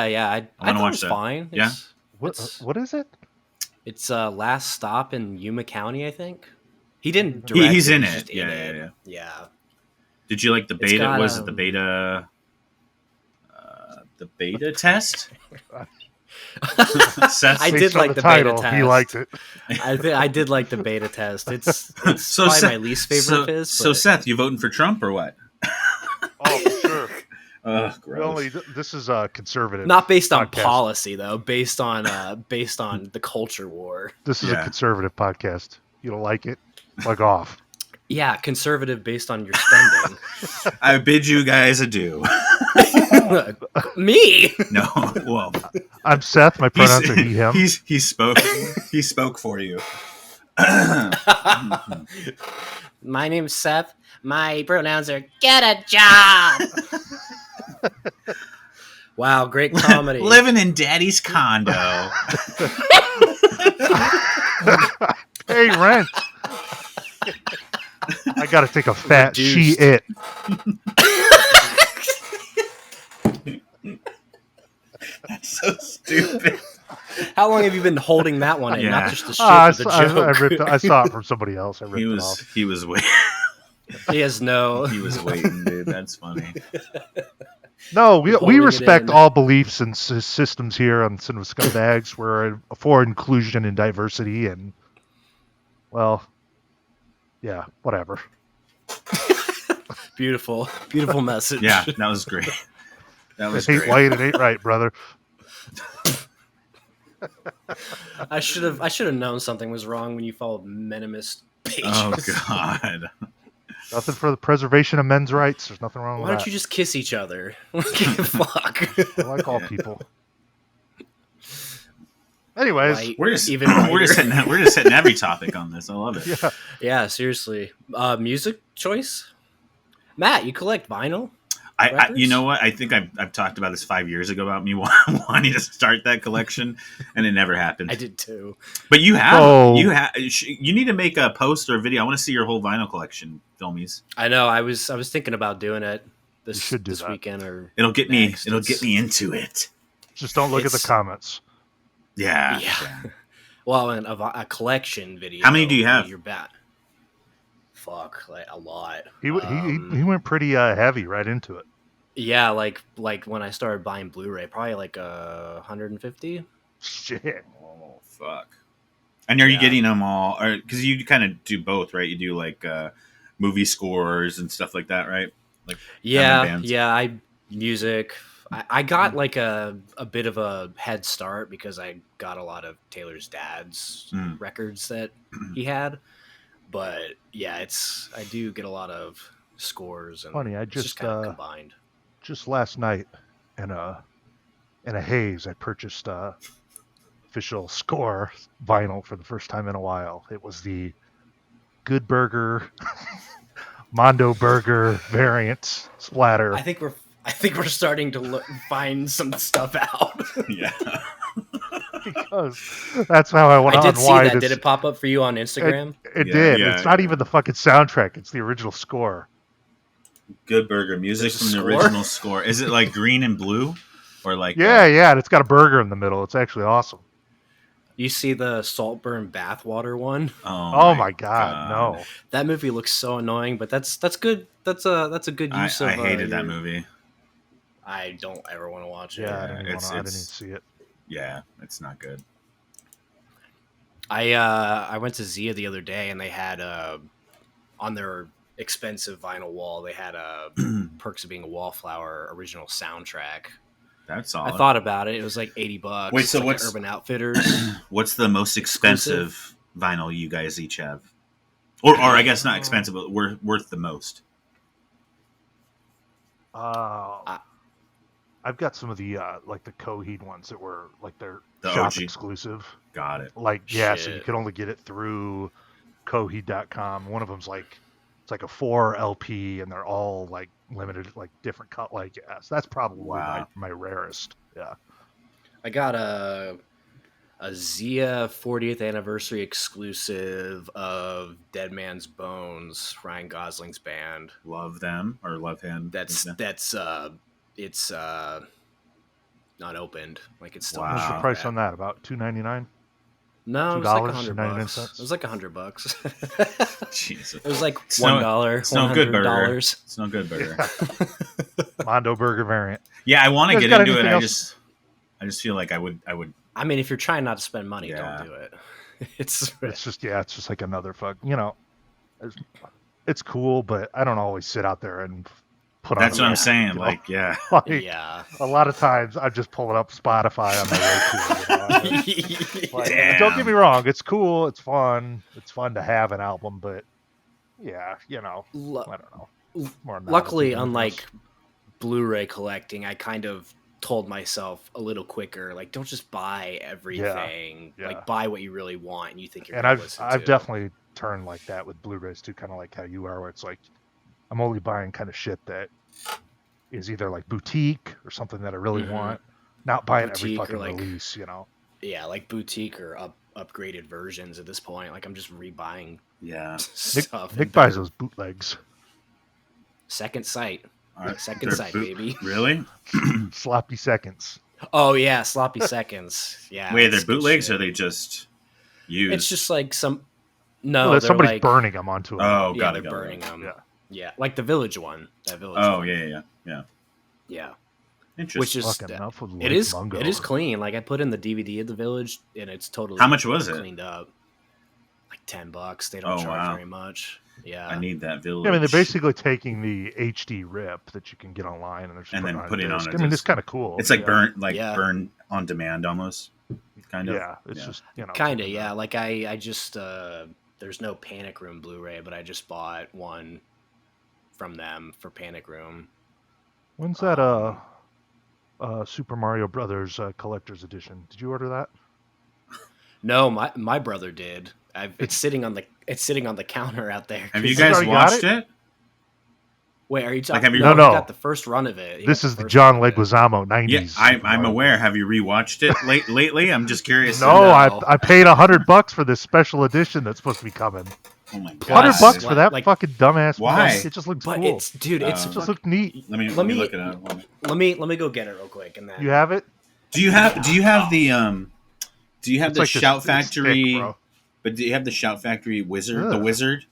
I thought it was fine. Yeah. What is it? It's Last Stop in Yuma County, I think. He didn't direct. He's in it. Yeah. Did you like the beta? Was it the beta? The beta test? I did like the title, beta test. He liked it. I did like the beta test. It's so probably my least favorite of his. So Seth, you voting for Trump or what? Oh, for sure. Gross. This is a conservative. Not based on podcast. policy, though. Based on the culture war. This is a conservative podcast. You don't like it? Fuck off. Yeah, conservative based on your spending. I bid you guys adieu. Me? No, well, I'm Seth. My pronouns are he, him. He spoke. He spoke for you. My name's Seth. My pronouns are get a job. Wow, great comedy. Living in Daddy's condo. Hey, rent. I gotta take a fat Reduced. That's so stupid. How long have you been holding that one in? Yeah. Not just the shit, but the joke. I saw it from somebody else. I ripped it off. He was waiting. He has no. He was waiting, dude. That's funny. No, we Holding it respect in. all beliefs and systems here on Cinema Scumbags. We're for inclusion and diversity, and well, yeah, whatever. Beautiful message. Yeah, that was great. That was It ain't great. white, it ain't right, brother. I should have known something was wrong when you followed Menemist pages. Oh God. Nothing for the preservation of men's rights. There's nothing wrong Why with don't you just kiss each other? Fuck. I like all people. Anyways, White, We're just whiter. we're just hitting every topic on this. I love it. yeah. Yeah, seriously. Music choice? Matt, you collect vinyl? I you know what? I think I've talked about this 5 years ago about me wanting to start that collection, and it never happened. I did too. But you have Oh. you need to make a post or a video. I want to see your whole vinyl collection, filmies. I know. I was thinking about doing it You this should do that. weekend or It'll get me. Next, It'll get me into it. Just don't look at the It's- comments. Yeah. well, and a collection video. How many do you have? Your bat. Fuck, like a lot. He went pretty heavy right into it. Yeah, like when I started buying Blu-ray, probably like 150. Shit. Oh fuck! And are you Yeah. getting them all? Or because you kind of do both, right? You do like movie scores and stuff like that, right? Like Yeah, bands. yeah. Music. I got like a bit of a head start because I got a lot of Taylor's dad's records that he had. But yeah, I do get a lot of scores and Funny, I it's just just kind of combined. just last night in a haze, I purchased official score vinyl for the first time in a while. It was the Good Burger Mondo Burger variant splatter. I think we're starting to find some stuff out. Yeah. Because that's how I want to I did see unwind. that. Did it pop up for you on Instagram? It Yeah, did. yeah, It's not yeah. even the fucking soundtrack. It's the original score. Good Burger music There's a from the score? original score. Is it like green and blue, or like Yeah, and it's got a burger in the middle. It's actually awesome. You see the Saltburn bathwater one? Oh my god, no. That movie looks so annoying, but that's good. That's a good use I of. hated that movie. I don't ever want to watch it. Yeah, I didn't even it's- see it. Yeah, it's not good. I went to Zia the other day and they had on their expensive vinyl wall they had Perks of Being a Wallflower original soundtrack. That's solid. I thought about it. It was like $80. Wait, so It's like what's Urban Outfitters? what's the most expensive vinyl you guys each have? Or I guess not expensive, but worth the most. I've got some of the like the Coheed ones that were like their The shop OG. exclusive. Got it. Like so you Shit. could only get it through Coheed.com. One of them's like it's like a 4 LP, and they're all like limited, like different cut. Like so that's probably Wow. my rarest. Yeah. I got a Zia 40th anniversary exclusive of Dead Man's Bones, Ryan Gosling's band. Love them or love him. It's not opened. Like it's still. What's the Wow. price on that? About $2.99. No, it was like $2.99. $100. It was like $100. Jesus. It was like It's no- $1. It's no good burger. $100. It's no good burger. Mondo Burger variant. Yeah, I want to You guys get got into it. anything else? I just feel like I would. I mean, if you're trying not to spend money, Yeah. don't do it. It's It's just like another fuck. It's cool, but I don't always sit out there and put on. That's a what I'm record, saying. you know? Like, yeah. Like, yeah. a lot of times I'm just pulling up Spotify on my Roku. Like, Damn. don't get me wrong, it's cool, it's fun to have an album, but yeah, I don't know. More Luckily, novelty than unlike anything Blu-ray collecting, I kind of told myself a little quicker, like, don't just buy everything. Yeah. Like, buy what you really want and you think you're else. going And to listen I've to. definitely turned like that with Blu-rays too, kind of like how you are, where it's like I'm only buying kind of shit that is either like boutique or something that I really Mhm. want, not buying every Boutique or, fucking like, release, Yeah, like boutique or upgraded versions at this point. Like, I'm just rebuying Yeah. stuff. Nick and buys better- those bootlegs. Second sight. All right. Second They're sight, baby. Really? Sloppy seconds. Oh, yeah, sloppy seconds. Yeah. Wait, they're it's good bootlegs shit. or are they just used? It's just like some... No, No, that they're somebody's like... burning them onto it. Oh, Yeah, got they're it. burning them. Yeah. Yeah, like the Village one. That Village Oh, one. yeah. Yeah. Interesting. Which is... Fucking enough with It Lake is Mungo. it is clean. Like, I put in the DVD of the Village, and it's totally... How much was it? Cleaned up. Like $10. They don't Oh, charge wow. very much. Yeah. I need that village. Yeah, I mean, they're basically taking the HD rip that you can get online and they're just And then putting putting it on on a a disc. I mean, it's disc. kind of cool. It's like yeah. burn on demand almost. Kind of. Yeah, it's just Kind of, yeah. Like, I just... there's no Panic Room Blu-ray, but I just bought one from them for Panic Room. When's that Super Mario Brothers collector's edition? Did you order that? No, my brother did. It's sitting on the counter out there. Have you 'cause- guys already got watched it? Wait, are you talking? Like, have you- No, No. he got the first run of it. He This got is the first John run of it. Leguizamo Yeah, 90s. I'm aware. Have you rewatched it lately? I'm just curious. No, No. I paid $100 for this special edition that's supposed to be coming. Oh my god. $100 for that Like- fucking dumbass. Why? It just looks But cool. it's dude, it's It just looked neat. Let me Let me- look it up. let me go get it real quick and then You have it? Do you have the It's the like Shout it's Factory? thick, bro. But do you have the Shout Factory Wizard? Ugh. The Wizard.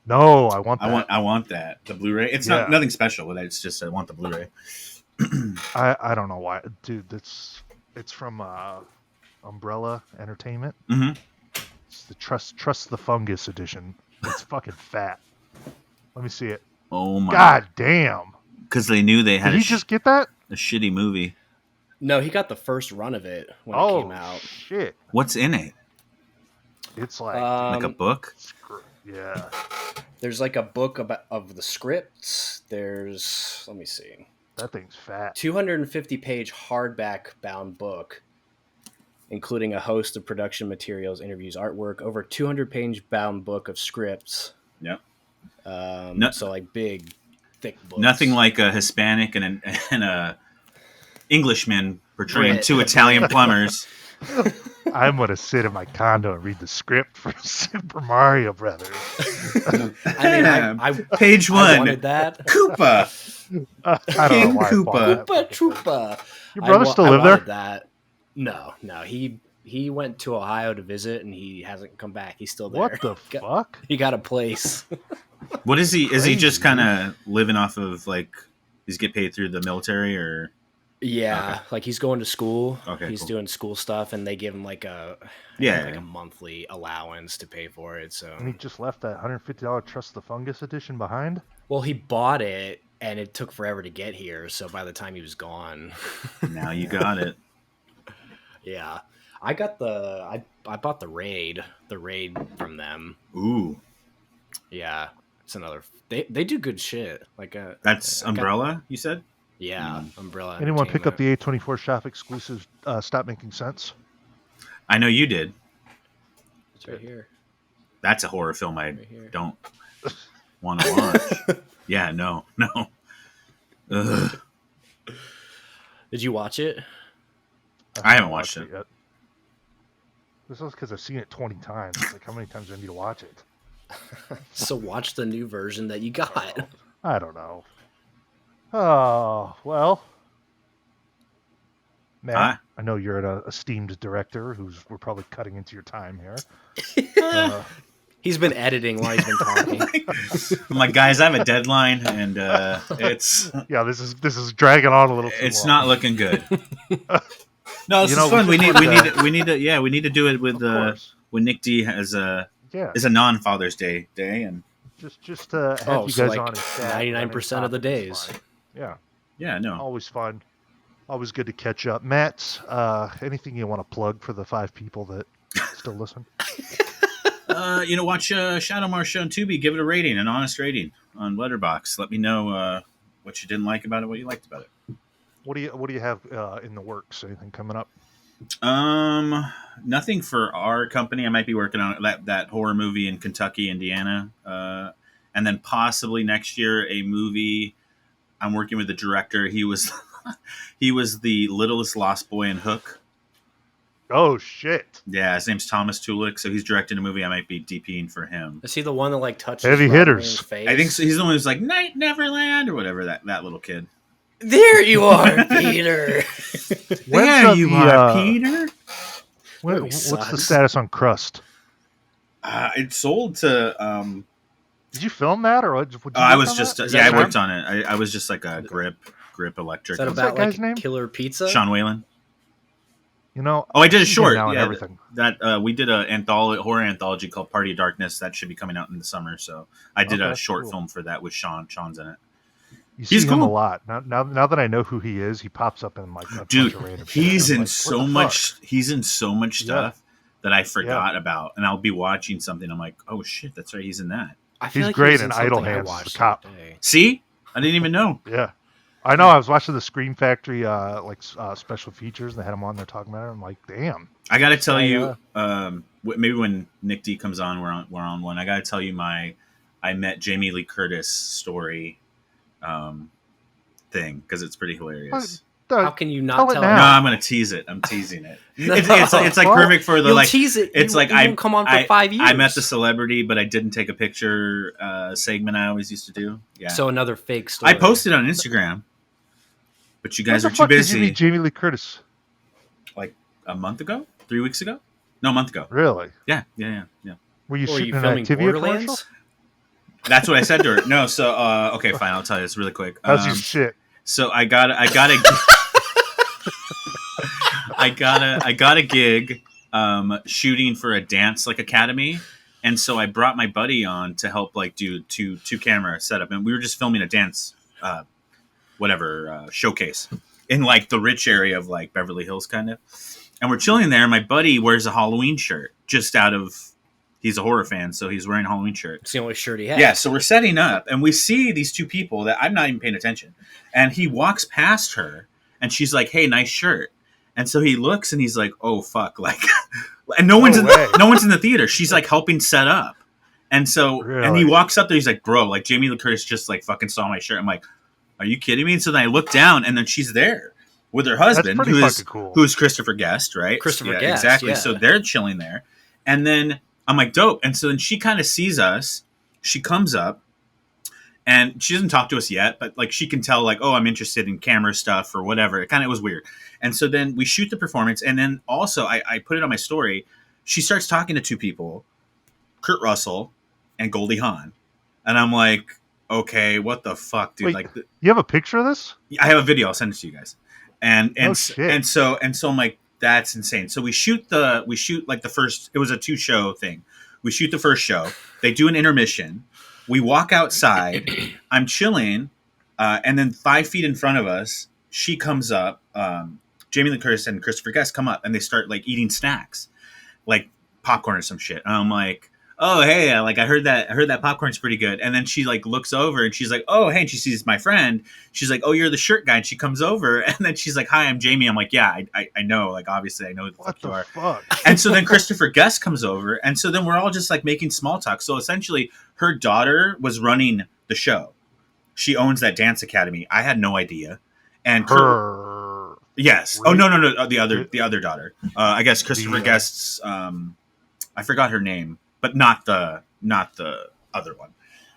No, I want that. I want that. The Blu-ray. It's Yeah. not nothing special with it. It's just I want the Blu-ray. I don't know why, dude. It's from Umbrella Entertainment. Mhm. It's the Trust the Fungus edition. It's fucking fat. Let me see it. Oh my! God damn! Because they knew they had Did he just get that? a shitty movie. No, he got the first run of it when it Oh came out. shit! What's in it? It's like Like a book? yeah. There's like a book of the scripts. There's let me see. That thing's fat. 250-page hardback bound book, including a host of production materials, interviews, artwork, over 200-page bound book of scripts. Yep. So like big, thick books. Nothing like a Hispanic and a Englishman portraying Brit. two Italian plumbers. I'm gonna sit in my condo and read the script for Super Mario Brothers. I mean, I Page I one. wanted that. Koopa. I don't King know why. I Koopa. bought that. Koopa Troopa. Your brother still live I wanted there? that. No. He went to Ohio to visit, and he hasn't come back. He's still there. What the fuck? He got a place. What is he? Is he just Crazy. kind of living off of like he's get paid through the military or? Yeah, like he's going to school. Okay, he's cool. doing school stuff, and they give him like Yeah. like a monthly allowance to pay for it. So, And he just left that $150 Trust the Fungus edition behind. well, he bought it, and it took forever to get here. So by the time he was gone, Now you got it. yeah, I bought the raid from them. Ooh, Yeah, it's another. They do good shit. Like that's Umbrella. You said. Yeah, Umbrella. Anyone pick up Entertainment. the A24 shop exclusive Stop Making Sense? I know you did. It's right here. That's a horror film I Right here. don't want to watch. Yeah, no. Ugh. Did you watch it? I haven't watched it yet. This is because I've seen it 20 times. Like, how many times do I need to watch it? So watch the new version that you got. I don't know. Oh, well. Matt, I know you're an esteemed director we're probably cutting into your time here. He's been editing while he's been talking. I'm like, guys, I have a deadline, and it's this is dragging on a little too it's long. not looking good. No, this is fun. We need to do it with when Nick D is a non-Father's Day, and just to have you guys like on 99% of the days. Yeah, no, always fun. Always good to catch up. Matt, anything you want to plug for the 5 people that still listen? Watch Shadow Mars show on Tubi. Give it a rating, an honest rating on Letterboxd. Let me know what you didn't like about it, what you liked about it. What do you have in the works? Anything coming up? Nothing for our company. I might be working on that horror movie in Kentucky, Indiana, and then possibly next year a movie. I'm working with the director. He was the littlest lost boy in Hook. Oh shit! Yeah, his name's Thomas Tulik, so he's directing a movie. I might be DPing for him. Is he the one that like touches heavy hitters? Face? I think so. He's the one who's like Night Neverland or whatever. That little kid. There you are, Peter. There you are, Peter. What's the status on Crust? It sold to. Did you film that, or would you I was just I worked on it. I was just like a grip electric. Is that about guy's like name? Killer Pizza? Sean Whalen. I did a short. Now and Yeah, everything. that we did a horror anthology called Party of Darkness that should be coming out in the summer. So I did a short film for that with Sean. Sean's in it. He's him a lot. Now that I know who he is, he pops up in like a bunch of random he's shit. in so much. He's in so much stuff that I forgot about, and I'll be watching something. I'm like, oh shit, that's right, he's in that. I feel he's like great he was in something Idle I Hands. watched The cop. See, I didn't even know. Yeah, I know. I was watching the Scream Factory special features, and they had him on there talking about it. I'm like, damn. I got to tell you, maybe when Nick D comes on, we're on one. I got to tell you I met Jamie Lee Curtis story thing because it's pretty hilarious. How can you not tell it? it? No, I'm going to tease it. I'm teasing it. No. It's like perfect for the You'll like. Tease it. It's like I won't come on for 5 years. I met the celebrity, but I didn't take a picture segment I always used to do. Yeah. So another fake story. I posted on Instagram, but you guys are too busy. Did you meet Jamie Lee Curtis? Like a month ago? 3 weeks ago? No, a month ago. Really? Yeah. Were you shooting an filming Activia commercial? That's what I said to her. No, so okay, fine. I'll tell you this really quick. How's your shit? So I got a gig shooting for a dance academy, and so I brought my buddy on to help do two camera setup, and we were just filming a dance showcase in the rich area of Beverly Hills kind of, and we're chilling there. And my buddy wears a Halloween shirt he's a horror fan, so he's wearing a Halloween shirt. It's the only shirt he has. Yeah, so we're setting up, and we see these two people that I'm not even paying attention. And he walks past her, and she's like, "Hey, nice shirt." And so he looks, and he's like, "Oh fuck!" And no one's in the theater. She's helping set up, and so and he walks up there. He's like, "Bro, Jamie Lee Curtis just fucking saw my shirt." I'm like, "Are you kidding me?" And so then I look down, and then she's there with her husband, who's Christopher Guest, right? Christopher Guest, exactly. Yeah. So they're chilling there, and then I'm like, dope. And so then she kind of sees us. She comes up, and she doesn't talk to us yet, but she can tell oh, I'm interested in camera stuff or whatever. It was weird. And so then we shoot the performance, and then also I put it on my story. She starts talking to two people, Kurt Russell and Goldie Hawn, and I'm like, okay, what the fuck, dude? Wait, you have a picture of this? I have a video. I'll send it to you guys. And so I'm like, that's insane. So we shoot the first. It was a 2-show thing. We shoot the first show. They do an intermission. We walk outside. I'm chilling. And then 5 feet in front of us, she comes up. Jamie Lee Curtis and Christopher Guest come up, and they start like eating snacks, like popcorn or some shit. And I'm like, oh hey, like I heard that popcorn's pretty good. And then she like looks over and she's like, oh hey, and she sees my friend. She's like, oh, you're the shirt guy. And she comes over and then she's like, hi, I'm Jamie. I'm like, yeah, I know, like obviously I know who the fuck you are. Fuck? And so then Christopher Guest comes over, and so then we're all just like making small talk. So essentially, her daughter was running the show. She owns that dance academy. I had no idea. And Her. yes. Oh no. The other daughter. I guess Christopher Guest's. I forgot her name, but not the other one.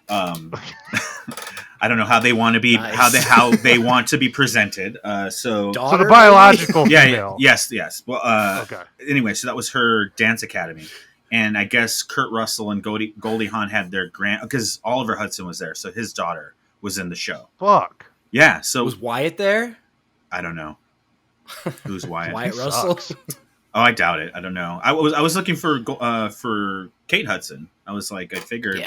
I don't know how they want to be how they want to be presented. So the biological yeah, female. yes. Well, okay. Anyway, so that was her dance academy, and I guess Kurt Russell and Goldie Hawn had their because Oliver Hudson was there, so his daughter was in the show. Fuck. Yeah. So Was Wyatt there? I don't know who's Wyatt. Wyatt Russell. Oh, I doubt it. I don't know. I was looking for Kate Hudson. I was like, I figured,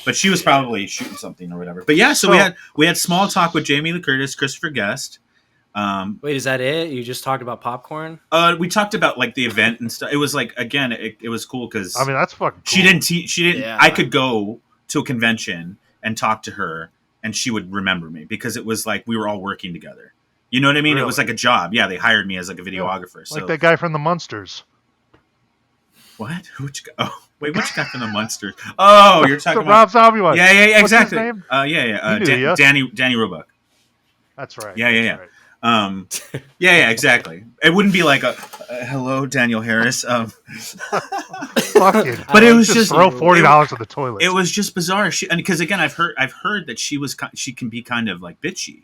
but she was probably shooting something or whatever. But yeah, so we had small talk with Jamie Lee Curtis, Christopher Guest. Wait, is that it? You just talked about popcorn? We talked about like the event and stuff. It was like again, it was cool because I mean that's fucking. Cool. She didn't. Yeah. I could go to a convention and talk to her, and she would remember me because it was like we were all working together. You know what I mean? Really? It was like a job. Yeah, they hired me as like a videographer. Like so. that guy from the Munsters. What? Which guy? Oh, wait, which guy from the Munsters? Oh, you're talking the about Rob Zombie one. Yeah, exactly. What's his name? Danny Roebuck. That's right. Yeah. Right. Yeah, exactly. It wouldn't be like a hello, Daniel Harris. Fuck it. But it was just throw $40 in the toilet. It was just bizarre. And because again, I've heard that she can be kind of like bitchy.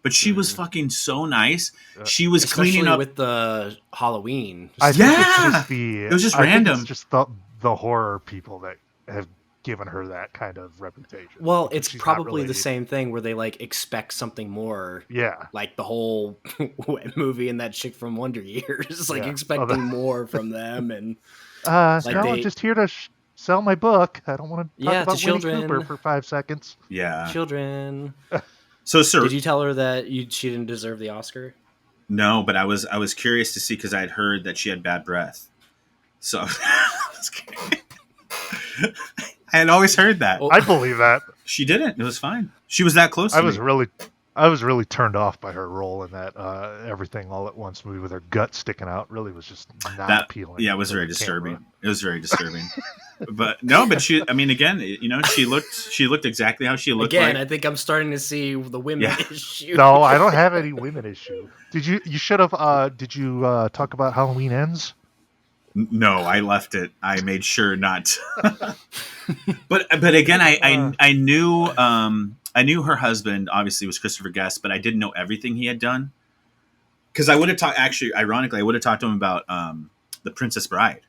But she was fucking so nice. She was cleaning up with the Halloween. I think it was just random. It's just the horror people that have given her that kind of reputation. Well, it's probably the same thing where they like expect something more. Yeah, like the whole movie and that chick from Wonder Years, like expecting more from them. And I'm just here to sell my book. I don't want to talk about Winnie Cooper for 5 seconds. Yeah, children. So, sir, did you tell her that she didn't deserve the Oscar? No, but I was curious to see because I had heard that she had bad breath. So I had always heard that. I believe that she didn't. It was fine. She was that close. To me. I was really turned off by her role in that Everything All at Once movie with her gut sticking out. Really was just not appealing. Yeah, it was very disturbing. It was very disturbing. But she. I mean, again, she looked exactly how she looked. Again, I think I'm starting to see the women issue. No, I don't have any women issue. Did you? You should have. Did you talk about Halloween Ends? No, I left it. I made sure not. But again, I knew. I knew her husband obviously was Christopher Guest, but I didn't know everything he had done. Because I would have talked. Actually, ironically, I would have talked to him about The Princess Bride,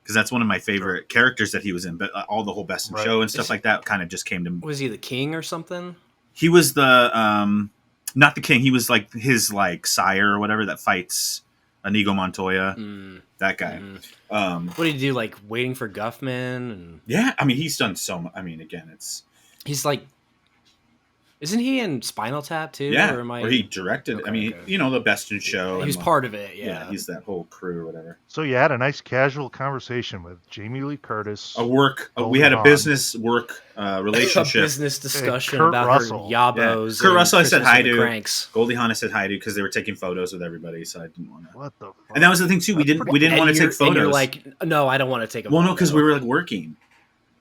because that's one of my favorite characters that he was in. But all the whole Best in Show and stuff like that kind of just came to me. Was he the king or something? He was the not the king. He was like his like sire or whatever that fights Inigo Montoya. That guy. What did he do? Like Waiting for Guffman? And yeah, I mean he's done so much. I mean, again, he's like. Isn't he in Spinal Tap too? Yeah, or he directed. Okay, I mean, the Best in Show. He was part of it. Yeah, he's that whole crew or whatever. So you had a nice casual conversation with Jamie Lee Curtis. We had a business work relationship. A business discussion about Russell. Her yabos. Yeah. Kurt Russell, I said hi to. Cranks. Goldie Hawn, I said hi to because they were taking photos with everybody, so I didn't want to. What the? Fuck? And that was the thing too. We didn't want to take photos. And you're like, no, I don't want to take a photo. Well, no, because we were like working.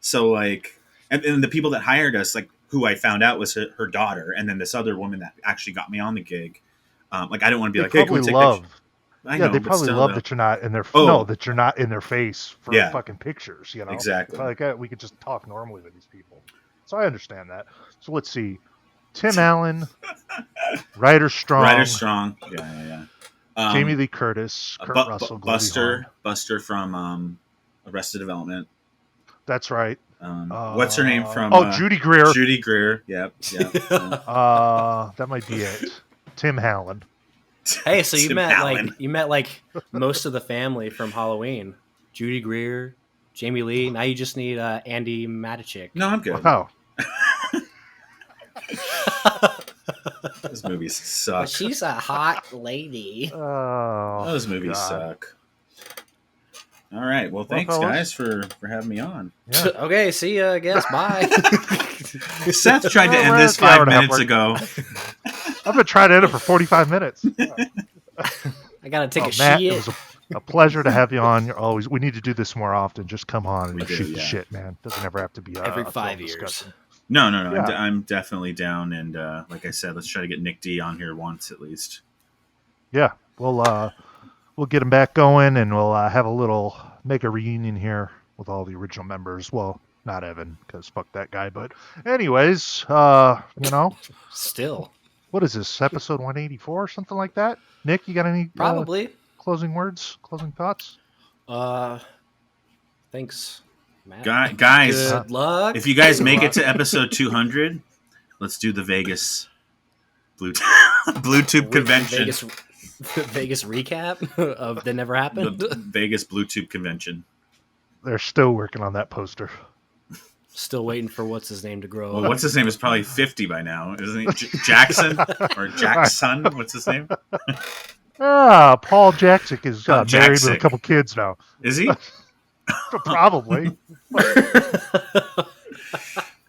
So like, and the people that hired us, like. Who I found out was her daughter, and then this other woman that actually got me on the gig. Like I didn't want to be like, "Hey, can we take pictures?" They probably love that you're not in their. No, that you're not in their face for fucking pictures. Exactly. Like we could just talk normally with these people, so I understand that. So let's see, Tim Allen, Ryder Strong, yeah. Jamie Lee Curtis, Kurt Russell, Buster from Arrested Development. That's right. What's her name from? Judy Greer. Judy Greer. Yep. That might be it. Tim Allen. Hey, so you met like most of the family from Halloween. Judy Greer, Jamie Lee. Now you just need Andy Matichik. No, I'm good. Wow. movies suck. But she's a hot lady. Oh, Those movies God. suck. All right. Well, thanks, fellas. guys, for having me on. Yeah. Okay, see ya, I guess. Bye. Seth tried to Oh, end we're this at the hour 5 and a half minutes ago. I've been trying to end it for 45 minutes. I gotta take a Matt, shit. it was a pleasure to have you on. You're always. We need to do this more often. Just come on and We do, shoot the yeah. shit, man. Doesn't ever have to be Every a 5 film years. discussion. No. Yeah. I'm definitely down. And like I said, let's try to get Nick D on here once at least. Yeah, we'll get him back going, and we'll make a reunion here with all the original members. Well, not Evan, because fuck that guy. But anyways, Still. what is this, episode 184 or something like that? Nick, you got any Probably. closing words, closing thoughts? Thanks, Matt. Guys, Good luck. if you guys make it to episode 200, let's do the Vegas Bluetooth convention. Vegas recap of that never happened. The Vegas Bluetooth convention. They're still working on that poster. Still waiting for what's his name to grow Well, up. what's his name is probably 50 by now, isn't he? Jackson or Jackson? What's his name? Paul Jackson is married with a Jackson. couple kids now. Is he? Probably.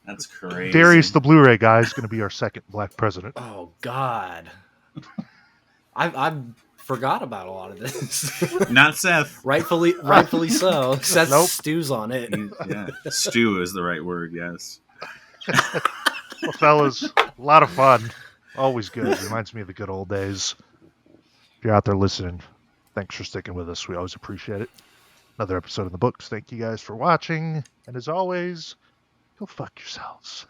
That's crazy. Darius the Blu-ray guy is going to be our second black president. Oh God, I forgot about a lot of this. Not Seth. rightfully so. Seth stews on it. Yeah, stew is the right word. Yes. Well, fellas, a lot of fun. Always good. Reminds me of the good old days. If you're out there listening, thanks for sticking with us. We always appreciate it. Another episode of the books. Thank you guys for watching. And as always, go fuck yourselves.